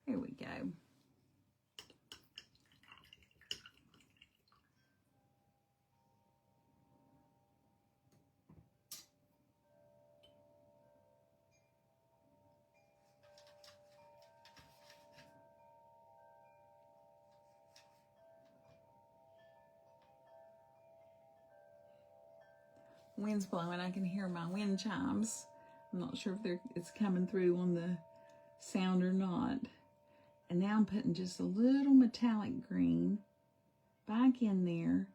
There we go. Wind's blowing. I can hear my wind chimes. I'm not sure if it's coming through on the sound or not. And now I'm putting just a little metallic green back in there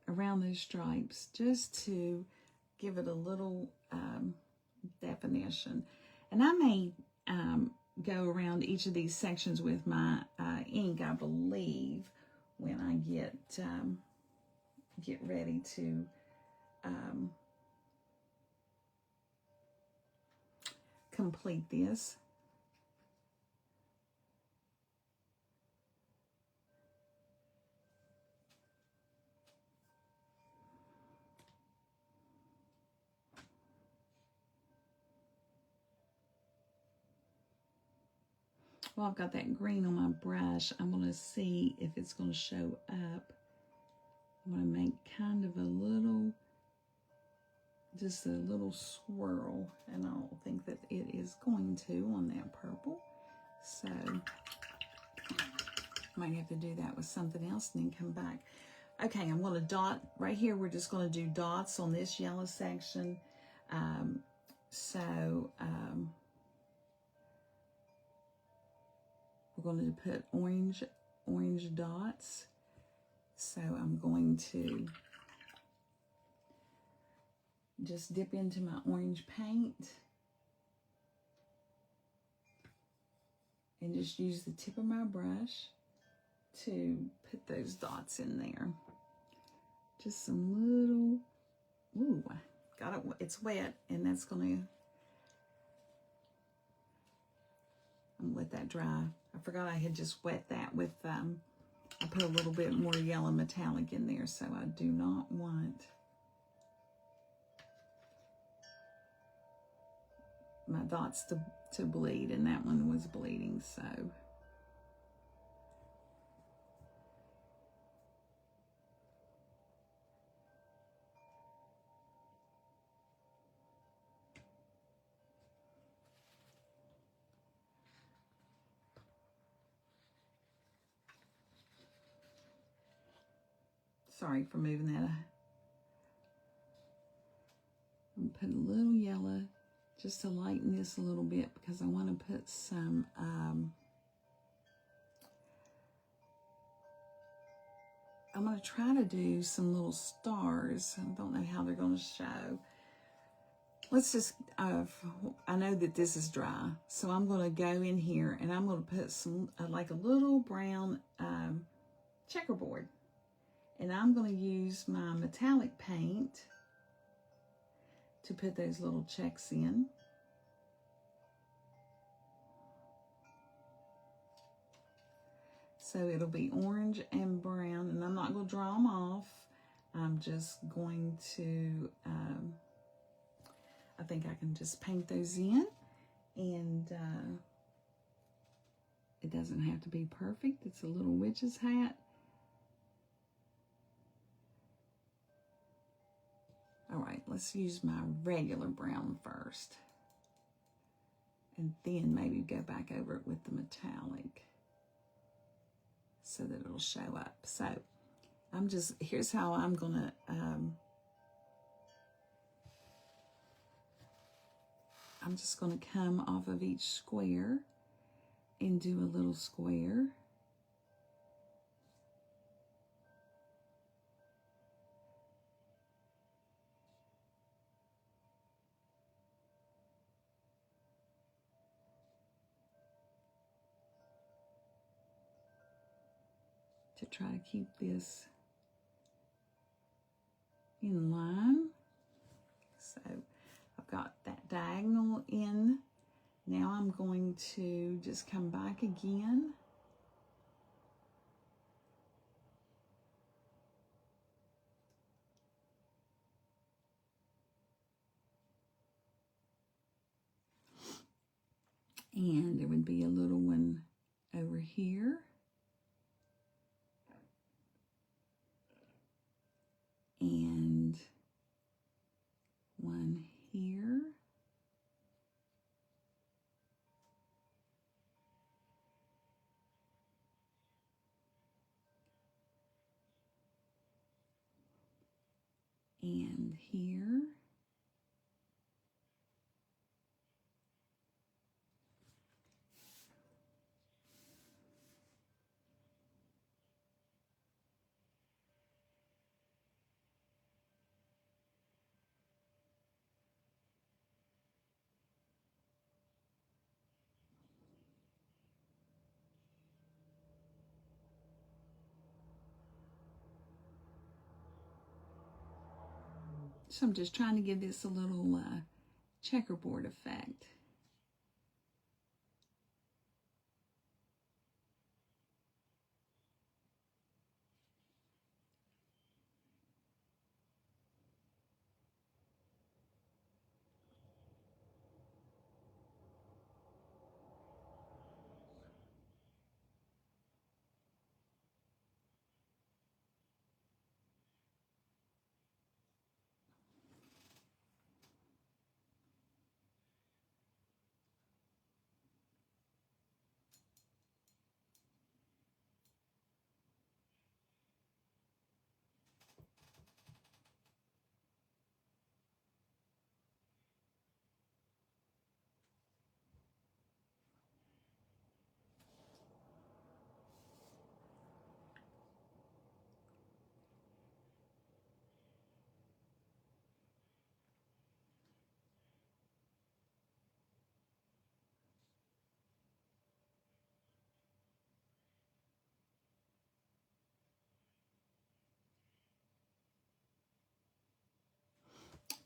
around those stripes, just to give it a little definition. And I may go around each of these sections with my ink, I believe, when I get ready to complete this. Well, I've got that green on my brush. I'm going to see if it's going to show up. I'm going to make kind of a little, just a little swirl, and I don't think that it is going to on that purple. So might have to do that with something else and then come back. Okay, I'm going to dot right here. We're just going to do dots on this yellow section. We're going to put orange dots. So I'm going to just dip into my orange paint and just use the tip of my brush to put those dots in there. Just some little, ooh, got it, it's wet, and that's gonna, I'm gonna let that dry. I forgot I had just wet that with, I put a little bit more yellow metallic in there, so I do not want my dots to bleed, and that one was bleeding, so. Sorry for moving that. I'm gonna put a little yellow just to lighten this a little bit, because I want to put some I'm going to try to do some little stars. I don't know how they're going to show. Let's just, I know that this is dry, so I'm going to go in here and I'm going to put some, like a little brown checkerboard. And I'm going to use my metallic paint to put those little checks in. So it'll be orange and brown, and I'm not going to draw them off. I'm just going to, I think I can just paint those in, and it doesn't have to be perfect. It's a little witch's hat. All right, let's use my regular brown first, and then maybe go back over it with the metallic so that it'll show up. So I'm just, here's how I'm gonna I'm just gonna come off of each square and do a little square. To try to keep this in line. So I've got that diagonal in. Now I'm going to just come back again. And there would be a little one over here. And one here. And here. So I'm just trying to give this a little checkerboard effect.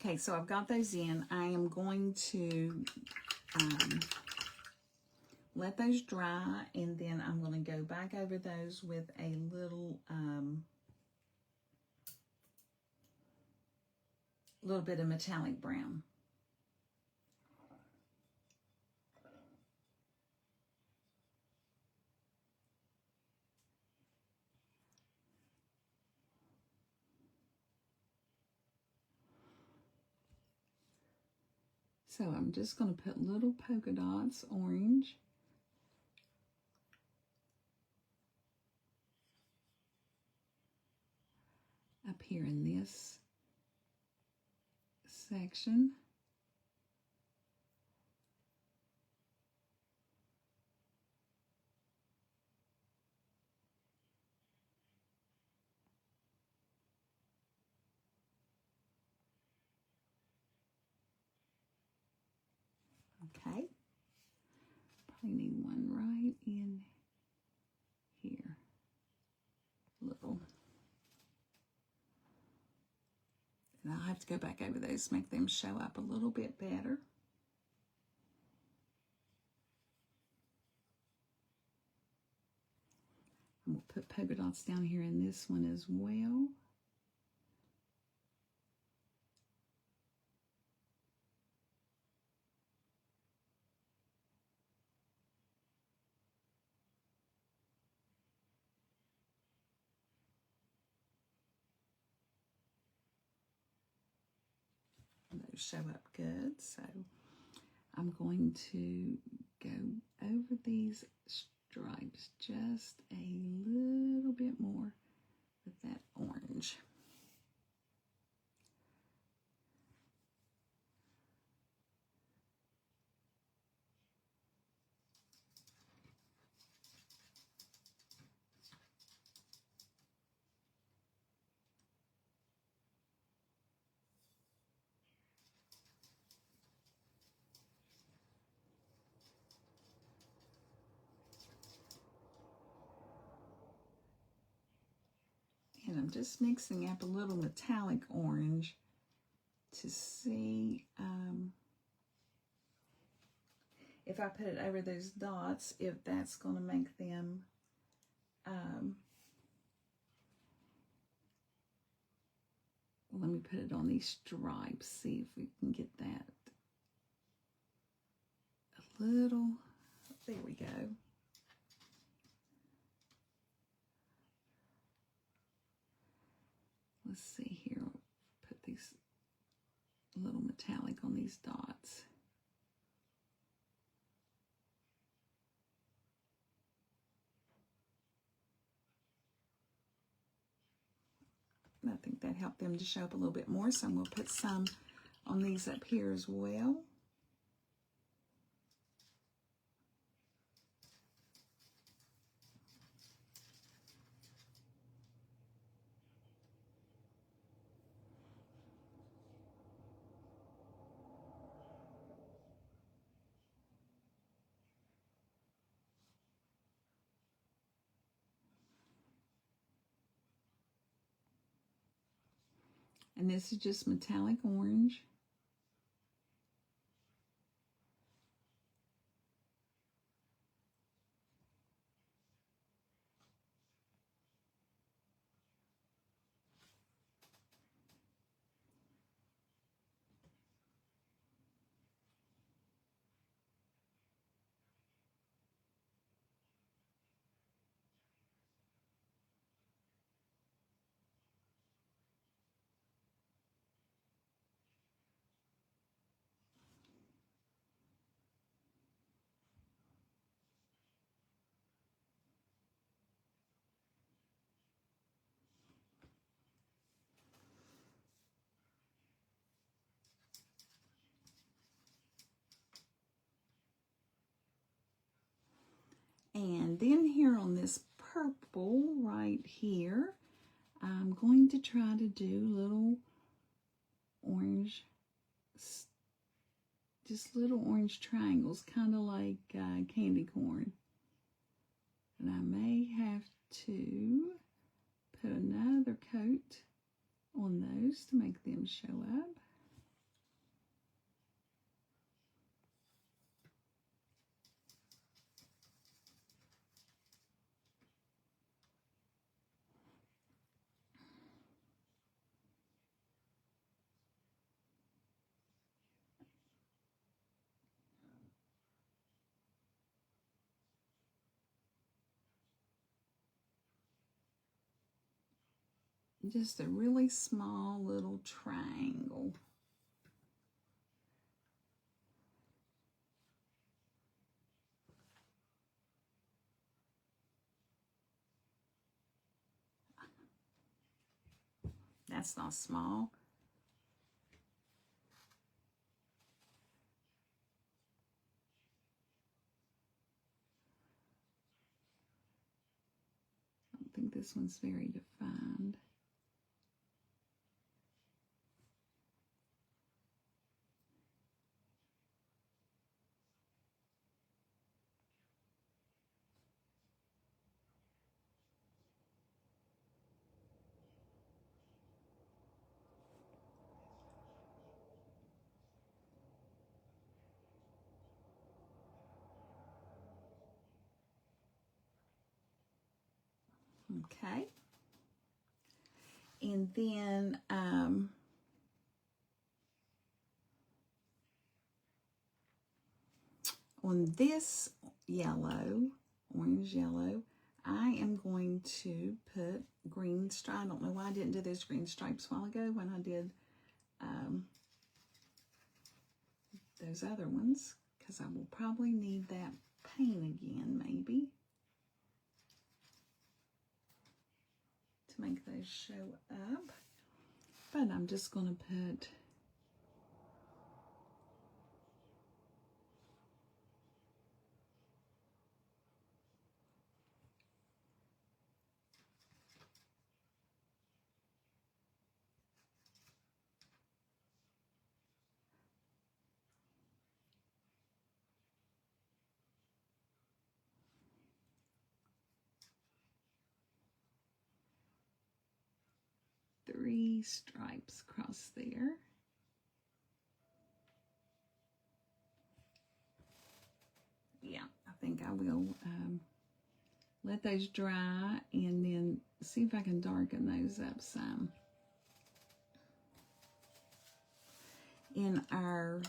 Okay, so I've got those in. I am going to let those dry, and then I'm going to go back over those with a little bit of metallic brown. So I'm just going to put little polka dots, orange. Up here in this section. Okay. Probably need one right in here. Little. And I'll have to go back over those, make them show up a little bit better. And we'll put polka dots down here in this one as well. And those show up good, so I'm going to go over these stripes just a little bit more with that orange. And I'm just mixing up a little metallic orange to see if I put it over those dots, if that's going to make them let me put it on these stripes, see if we can get that a little, there we go. Let's see here, put these little metallic on these dots. I think that helped them to show up a little bit more, so I'm going to put some on these up here as well. And this is just metallic orange. And then here on this purple right here, I'm going to try to do little orange, just little orange triangles, kind of like candy corn. And I may have to put another coat on those to make them show up. Just a really small little triangle. That's not small. I don't think this one's very defined. Okay. And then on this yellow, orange yellow, I am going to put green stripes. I don't know why I didn't do those green stripes a while ago when I did those other ones, because I will probably need that paint again, maybe, to make those show up. But I'm just going to put three stripes across there. Yeah, I think I will let those dry and then see if I can darken those up some. In our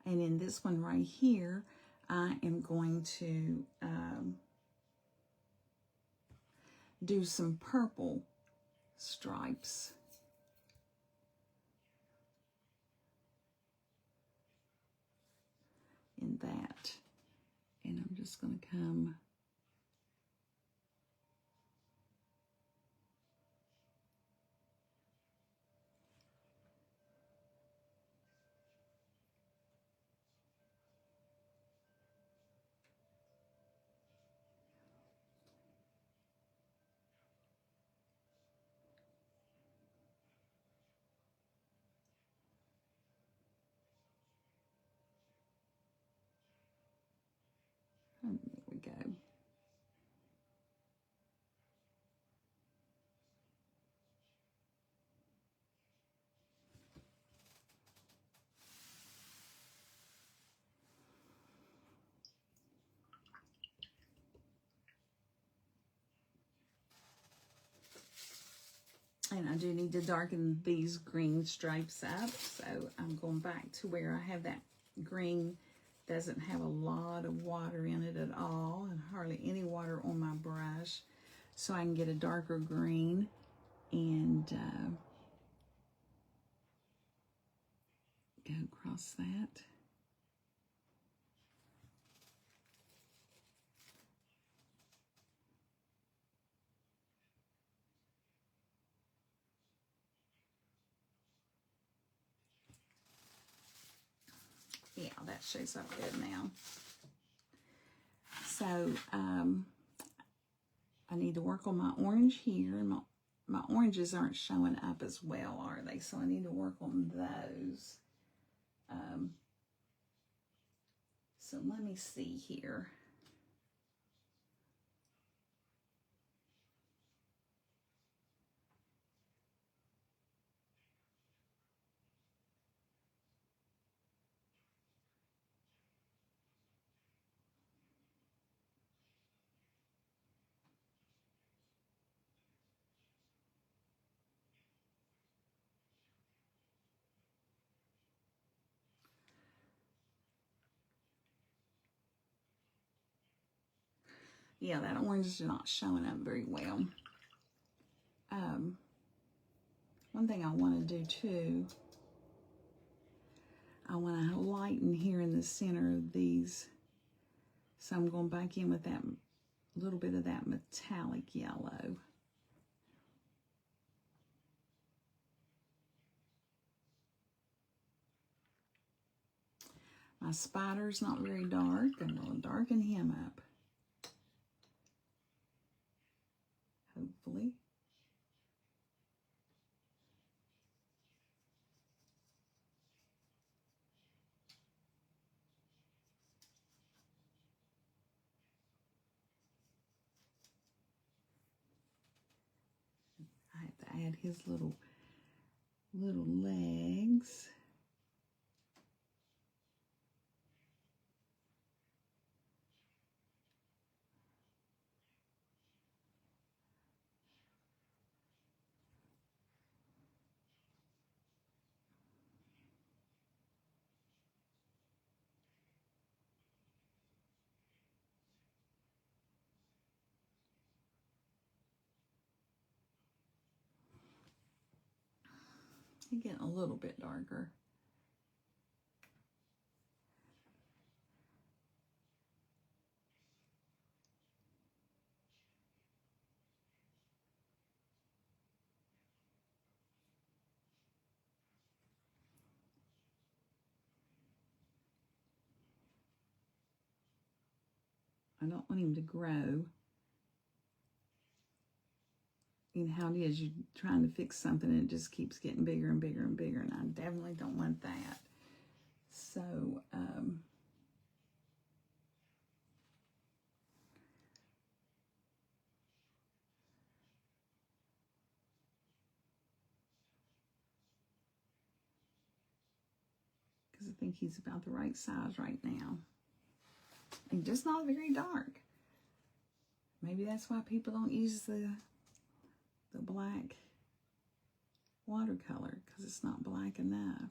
and in this one right here, I am going to do some purple stripes. In that. And I'm just going to come And I do need to darken these green stripes up. So I'm going back to where I have that green, doesn't have a lot of water in it at all, and hardly any water on my brush. So I can get a darker green and go across that. Yeah, that shows up good now. So I need to work on my orange here. My oranges aren't showing up as well, are they? So I need to work on those. So let me see here. Yeah, that orange is not showing up very well. One thing I want to do too, I want to lighten here in the center of these. So I'm going back in with that little bit of that metallic yellow. My spider's not very dark. I'm going to darken him up. Hopefully. I have to add his little legs. He's getting a little bit darker. I don't want him to grow. You know how it is, you're trying to fix something and it just keeps getting bigger and bigger and bigger, and I definitely don't want that. So, because I think he's about the right size right now. And just not very dark. Maybe that's why people don't use the black watercolor, because it's not black enough.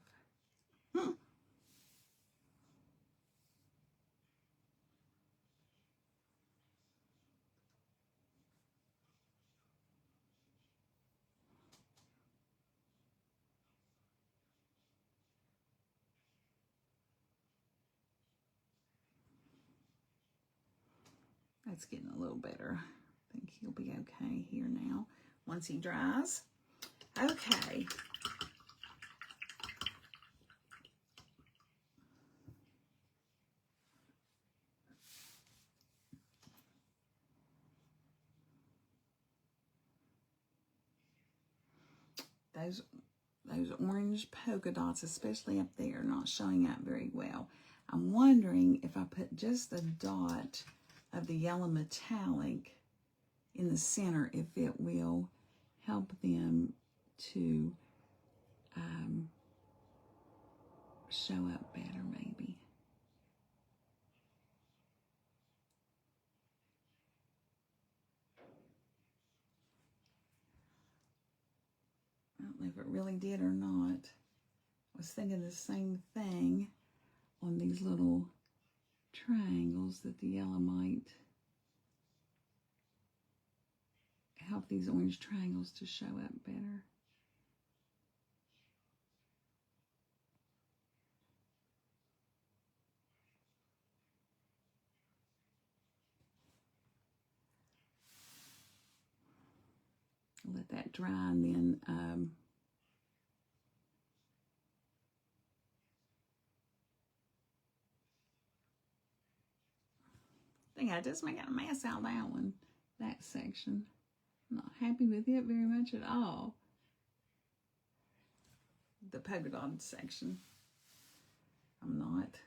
That's getting a little better. I think he'll be okay here now once he dries. Okay. Those orange polka dots, especially up there, are not showing up very well. I'm wondering if I put just a dot of the yellow metallic in the center, if it will help them to show up better, maybe. know if it really did or not. I was thinking the same thing on these little triangles, that the yellow might help these orange triangles to show up better. Let that dry, and then I think I just made a mess out of that one, that section. I'm not happy with it very much at all. The polka dot section, I'm not.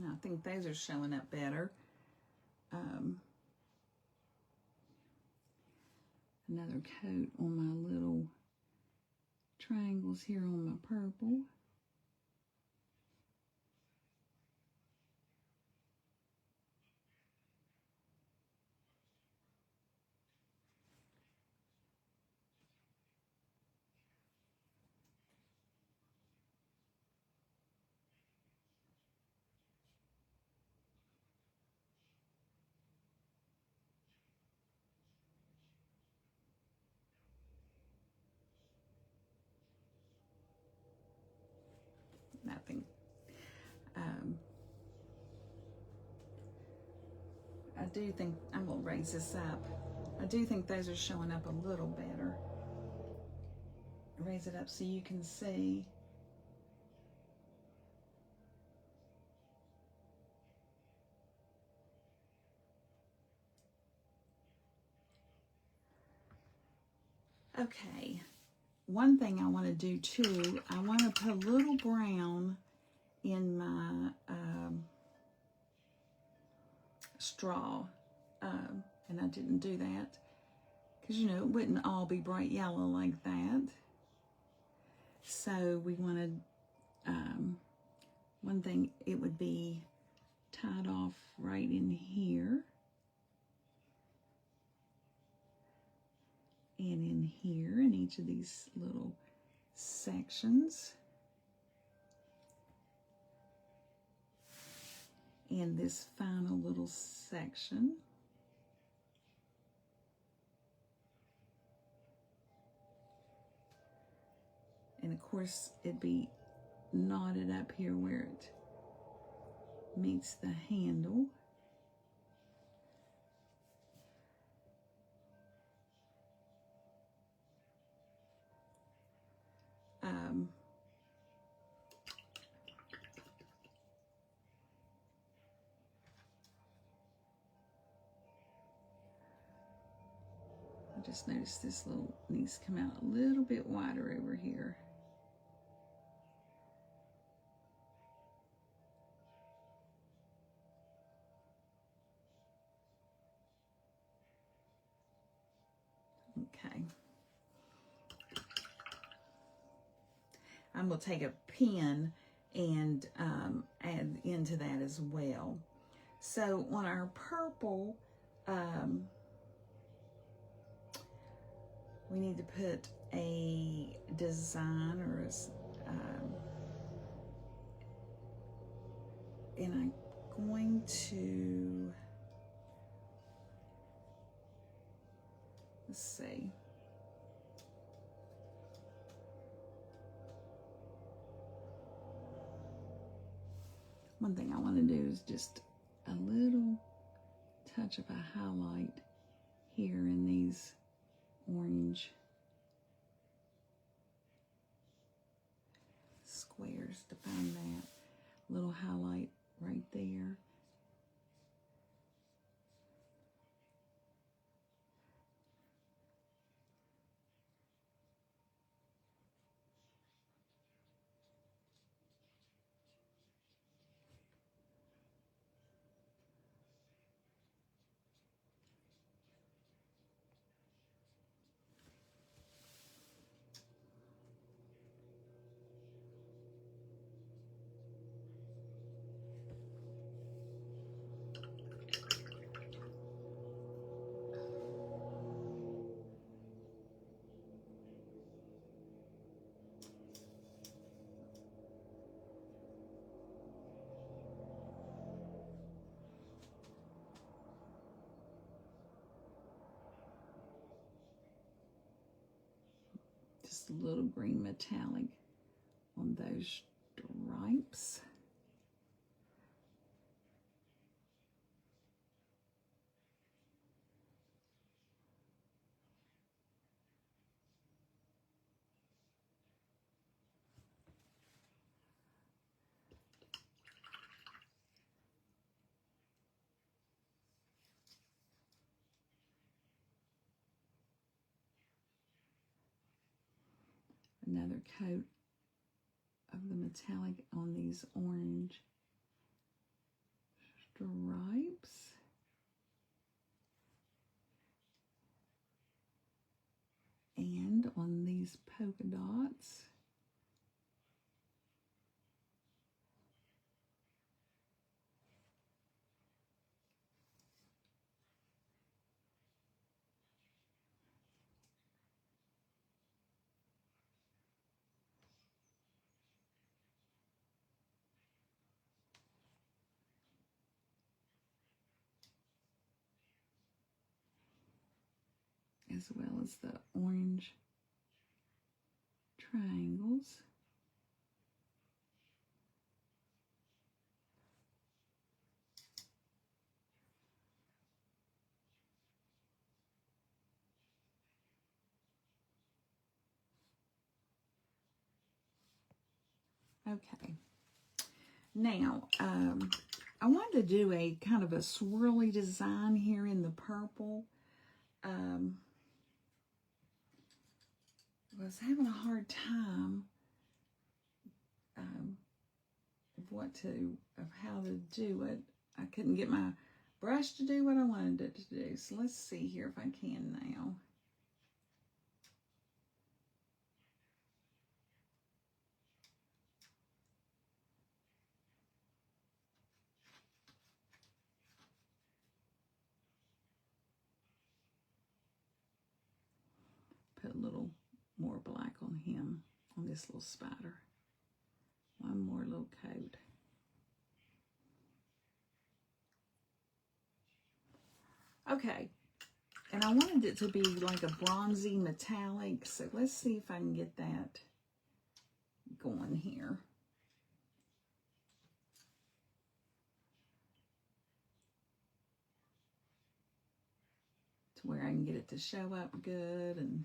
I think those are showing up better. Another coat on my little triangles here on my purple. Nothing. I do think, I'm going to raise this up. I do think those are showing up a little better. Raise it up so you can see. Okay, one thing I want to do too, I want to put a little brown in my straw, and I didn't do that because, you know, it wouldn't all be bright yellow like that. So we wanted, one thing, it would be tied off right in here and in here in each of these little sections. And this final little section. And of course, it'd be knotted up here where it meets the handle. I just noticed this little needs to come out a little bit wider over here. Okay. I'm going to take a pen and add into that as well. So on our purple, we need to put a design or a, and I'm going to, let's see. One thing I want to do is just a little touch of a highlight here in these orange squares to find that little highlight right there. just a little green metallic on those stripes. Another coat of the metallic on these orange stripes. And on these polka dots. As well as the orange triangles. Okay. Now, I wanted to do a kind of a swirly design here in the purple. I was having a hard time of how to do it. I couldn't get my brush to do what I wanted it to do. So let's see here if I can now. Put a little more black on him, on this little spider. One more little coat. Okay, and I wanted it to be like a bronzy metallic, so let's see if I can get that going here. To where I can get it to show up good and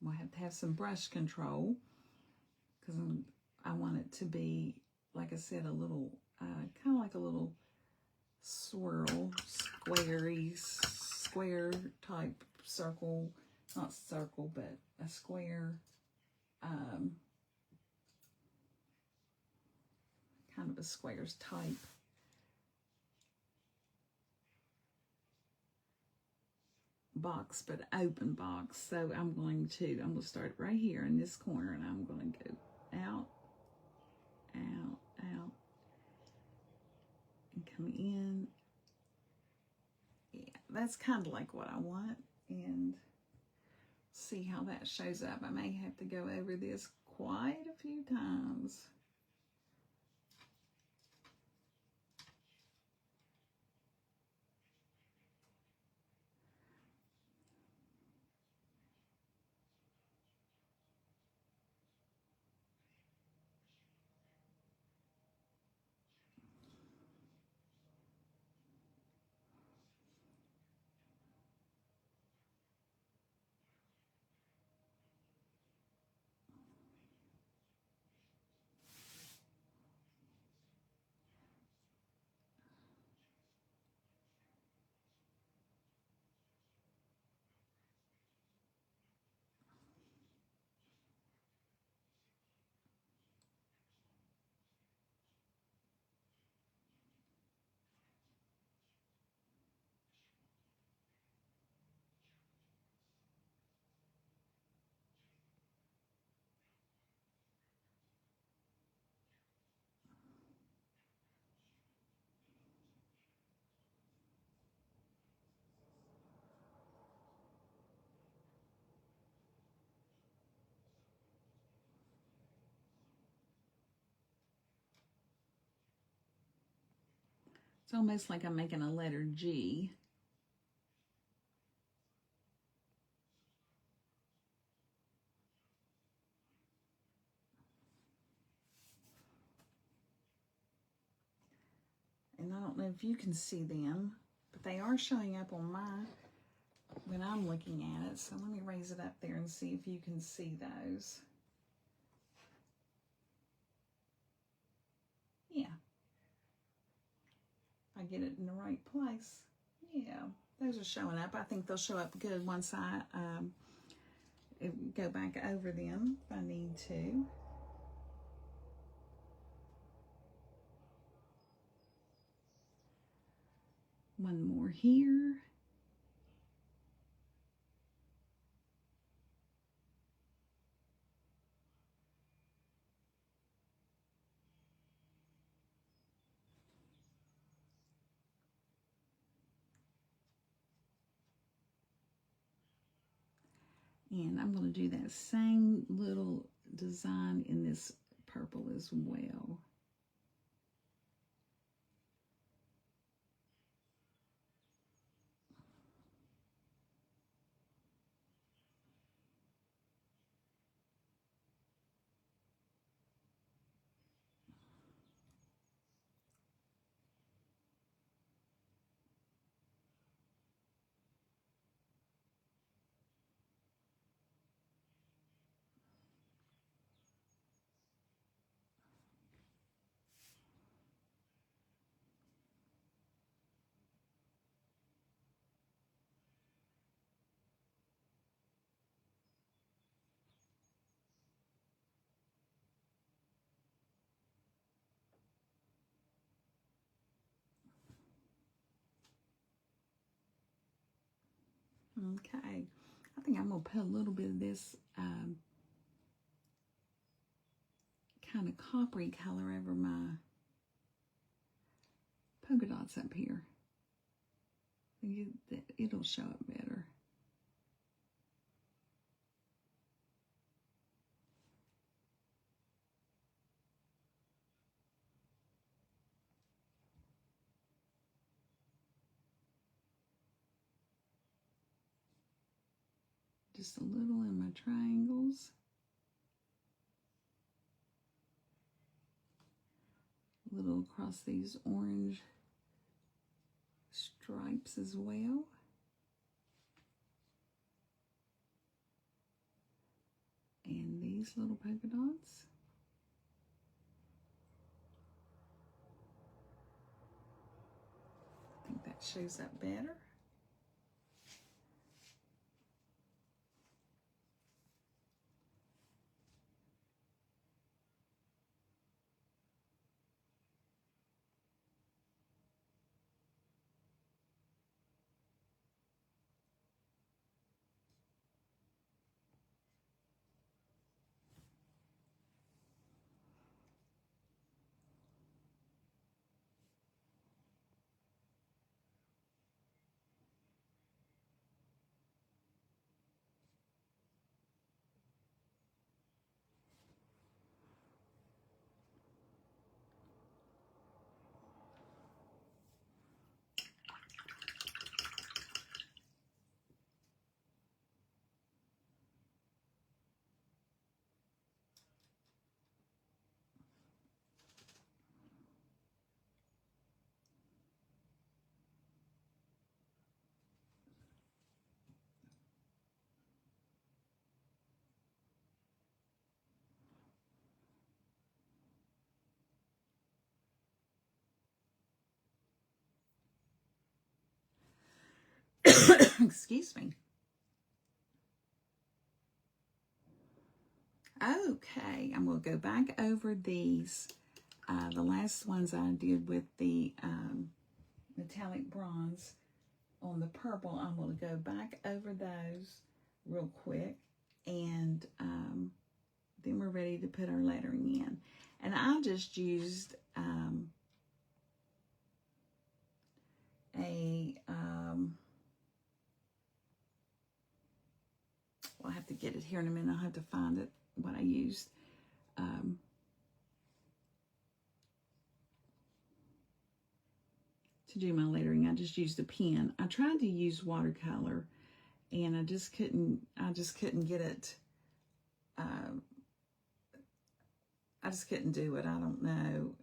we'll have to have some brush control because I want it to be, like I said, a little, kind of like a little swirl, square type circle, not circle, but a square, kind of a squares type. Box, but open box. So I'm going to start right here in this corner, and I'm going to go out, out, out, and come in. Yeah, that's kind of like what I want, and see how that shows up. I may have to go over this quite a few times. It's almost like I'm making a letter G. And I don't know if you can see them, but they are showing up on when I'm looking at it. So let me raise it up there and see if you can see those. Yeah. I get it in the right place. Yeah, those are showing up. I think they'll show up good once I go back over them if I need to. One more here. And I'm going to do that same little design in this purple as well. Okay, I think I'm going to put a little bit of this kind of coppery color over my polka dots up here. It'll show up better. Just a little in my triangles. A little across these orange stripes as well. And these little polka dots. I think that shows up better. Excuse me. Okay, I'm going to go back over these. The last ones I did with the metallic bronze on the purple. I'm going to go back over those real quick, and then we're ready to put our lettering in. And I just used I'll have to get it here in a minute. I'll have to find it, what I used. to do my lettering, I just used a pen. I tried to use watercolor, and I just couldn't get it. I just couldn't do it. I don't know.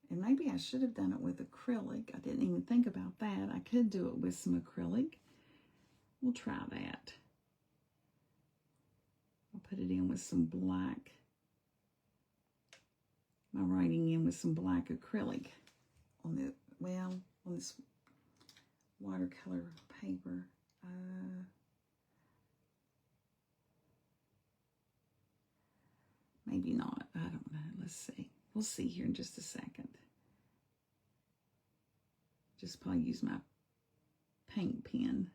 And maybe I should have done it with acrylic. I didn't even think about that. I could do it with some acrylic. We'll try that. I'll put it in with some black. My writing in with some black acrylic on the, well, on this watercolor paper. Maybe not. I don't know. Let's see. We'll see here in just a second. Just probably use my paint pen.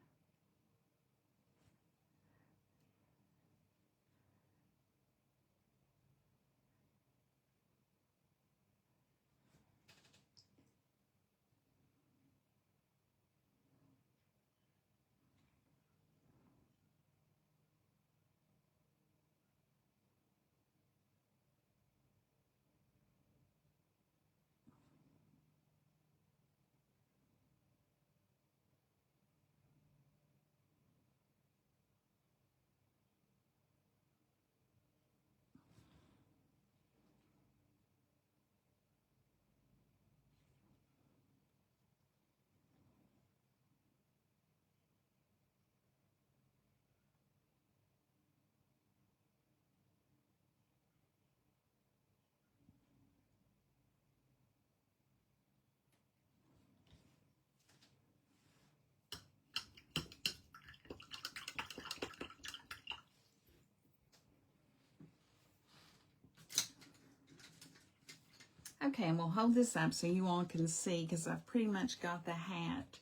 Okay, and we'll hold this up so you all can see, because I've pretty much got the hat,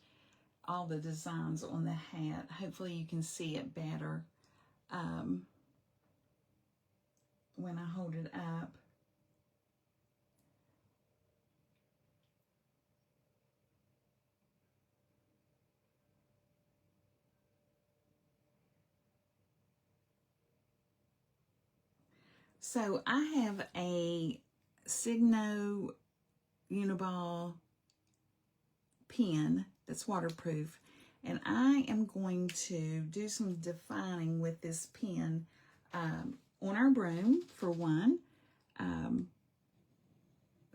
all the designs on the hat. Hopefully you can see it better when I hold it up. So I have a Signo Uniball pen that's waterproof, and I am going to do some defining with this pen on our broom, for one,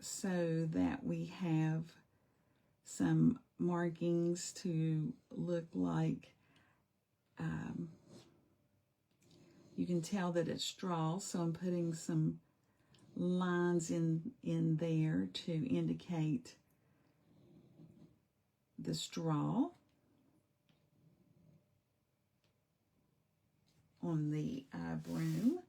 so that we have some markings to look like, you can tell that it's straw, so I'm putting some lines in there to indicate the straw on the broom.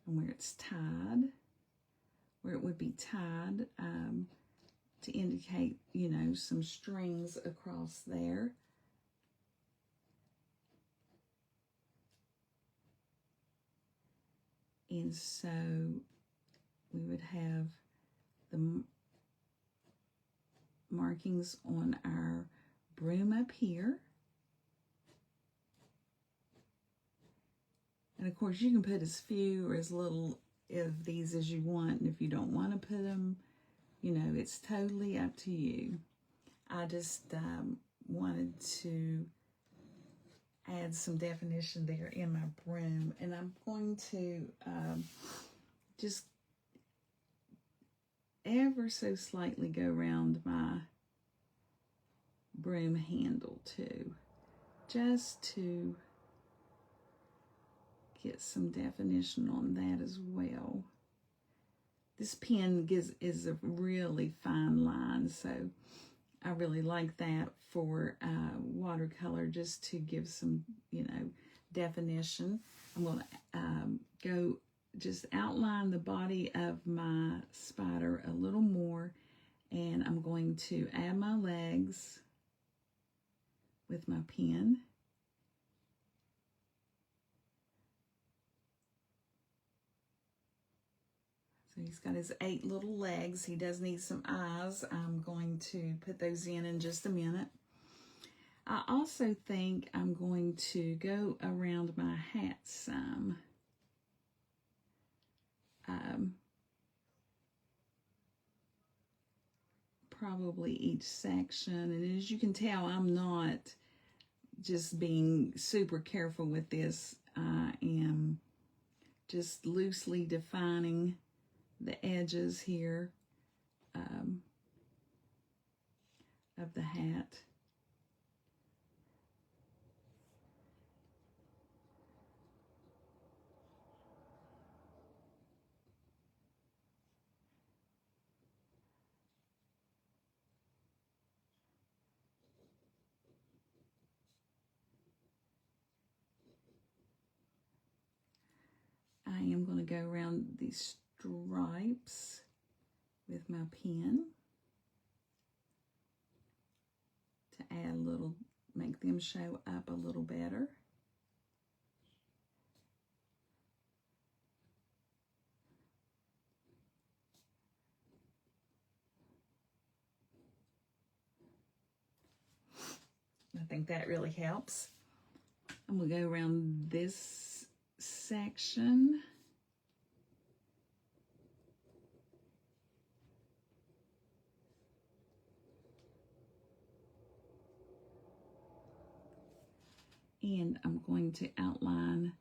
And where it's tied, where it would be tied, to indicate, you know, some strings across there. And so we would have the markings on our broom up here. And of course you can put as few or as little of these as you want, and if you don't want to put them, you know, it's totally up to you. I just wanted to add some definition there in my broom, and I'm going to just ever so slightly go around my broom handle too, just to get some definition on that as well. This pen is a really fine line, so I really like that for watercolor, just to give some, you know, definition. I'm going to go just outline the body of my spider a little more, and I'm going to add my legs with my pen. So So he's got his 8 little legs. He does need some eyes. I'm going to put those in just a minute. I also think I'm going to go around my hat some. Probably each section. And as you can tell, I'm not just being super careful with this. I am just loosely defining the edges here of the hat. I am going to go around these stripes with my pen to add a little, make them show up a little better. I think that really helps. I'm going to go around this section. And I'm going to outline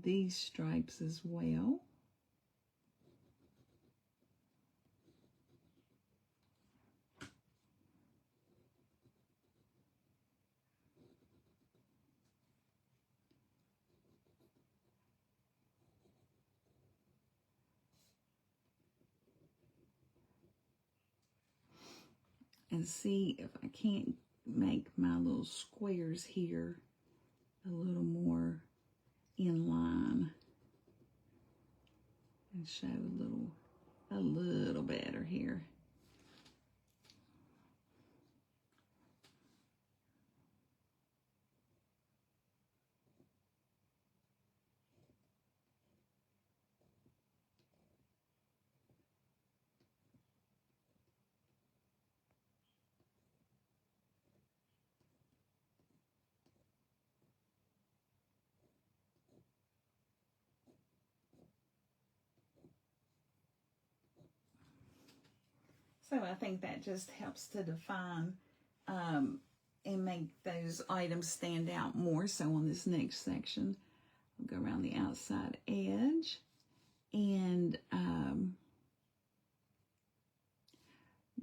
these stripes as well. And see if I can't make my little squares here a little more in line and show a little better here. So I think that just helps to define and make those items stand out more. So on this next section, I'll go around the outside edge and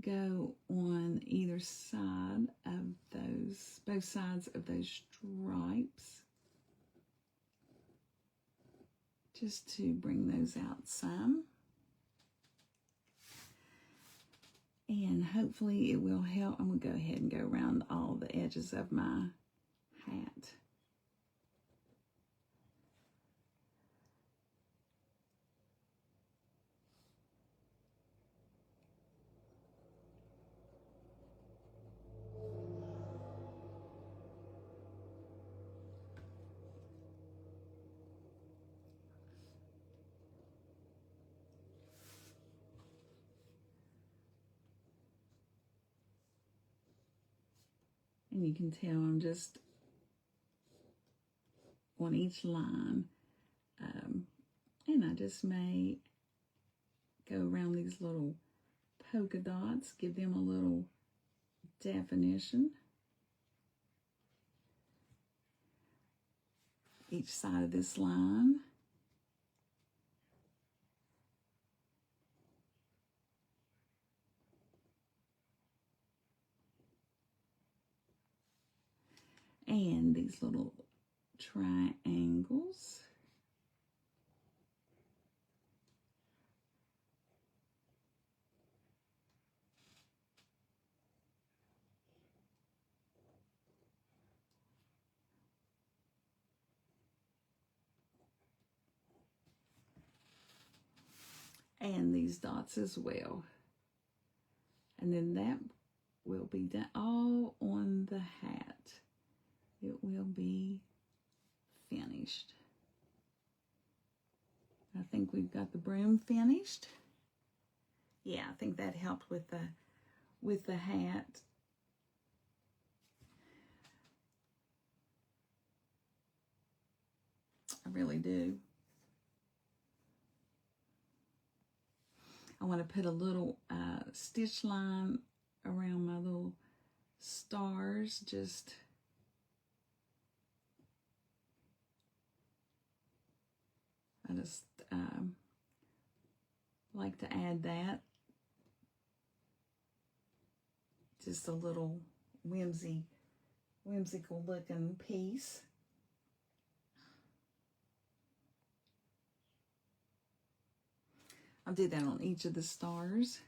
go on either side of those, both sides of those stripes, just to bring those out some. And hopefully it will help. I'm going to go ahead and go around all the edges of my hat. And you can tell I'm just on each line. And I just may go around these little polka dots, give them a little definition. Each side of this line. And these little triangles. And these dots as well. And then that will be done all on the hat. It will be finished. I think we've got the broom finished. Yeah, I think that helped with the hat. I really do. I want to put a little stitch line around my little stars. I just like to add that. Just a little whimsical looking piece. I'll do that on each of the stars.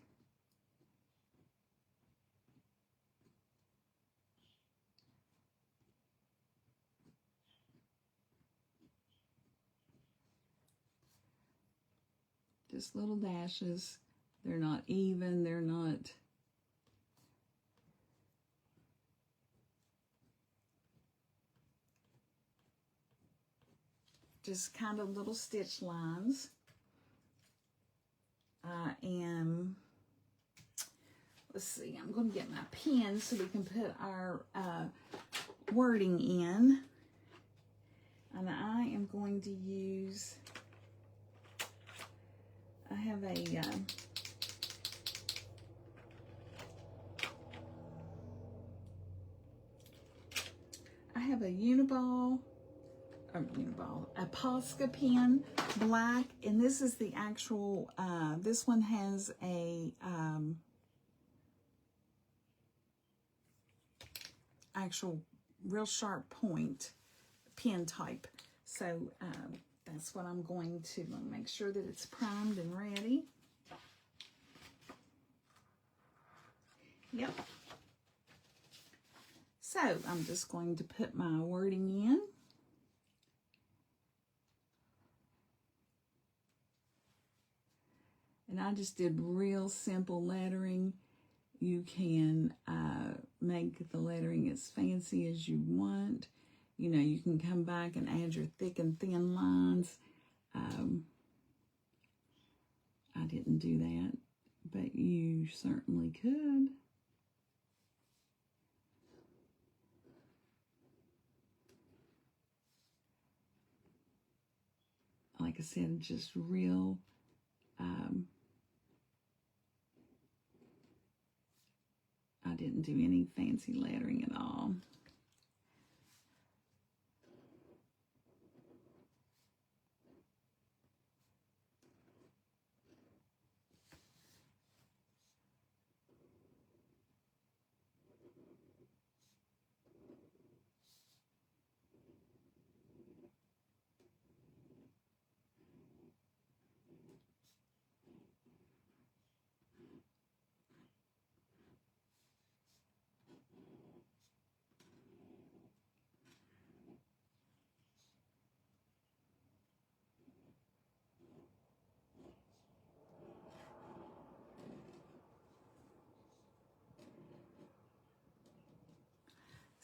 Just little dashes. They're not even, they're not just kind of little stitch lines. I am, let's see, I'm going to get my pen so we can put our wording in. And I am going to use, I have a a Posca pen, black, and this is the actual, this one has a actual real sharp point pen type. So that's what I'm going to make sure that it's primed and ready. Yep. So I'm just going to put my wording in. And I just did real simple lettering. You can make the lettering as fancy as you want. You know, you can come back and add your thick and thin lines. I didn't do that, but you certainly could. Like I said, just real I didn't do any fancy lettering at all.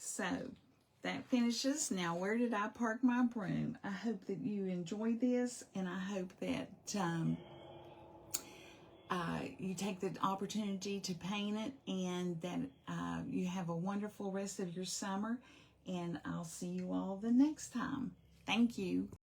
So that finishes. Now, where did I park my broom? I hope that you enjoyed this, and I hope that you take the opportunity to paint it, and that you have a wonderful rest of your summer, and I'll see you all the next time. Thank you.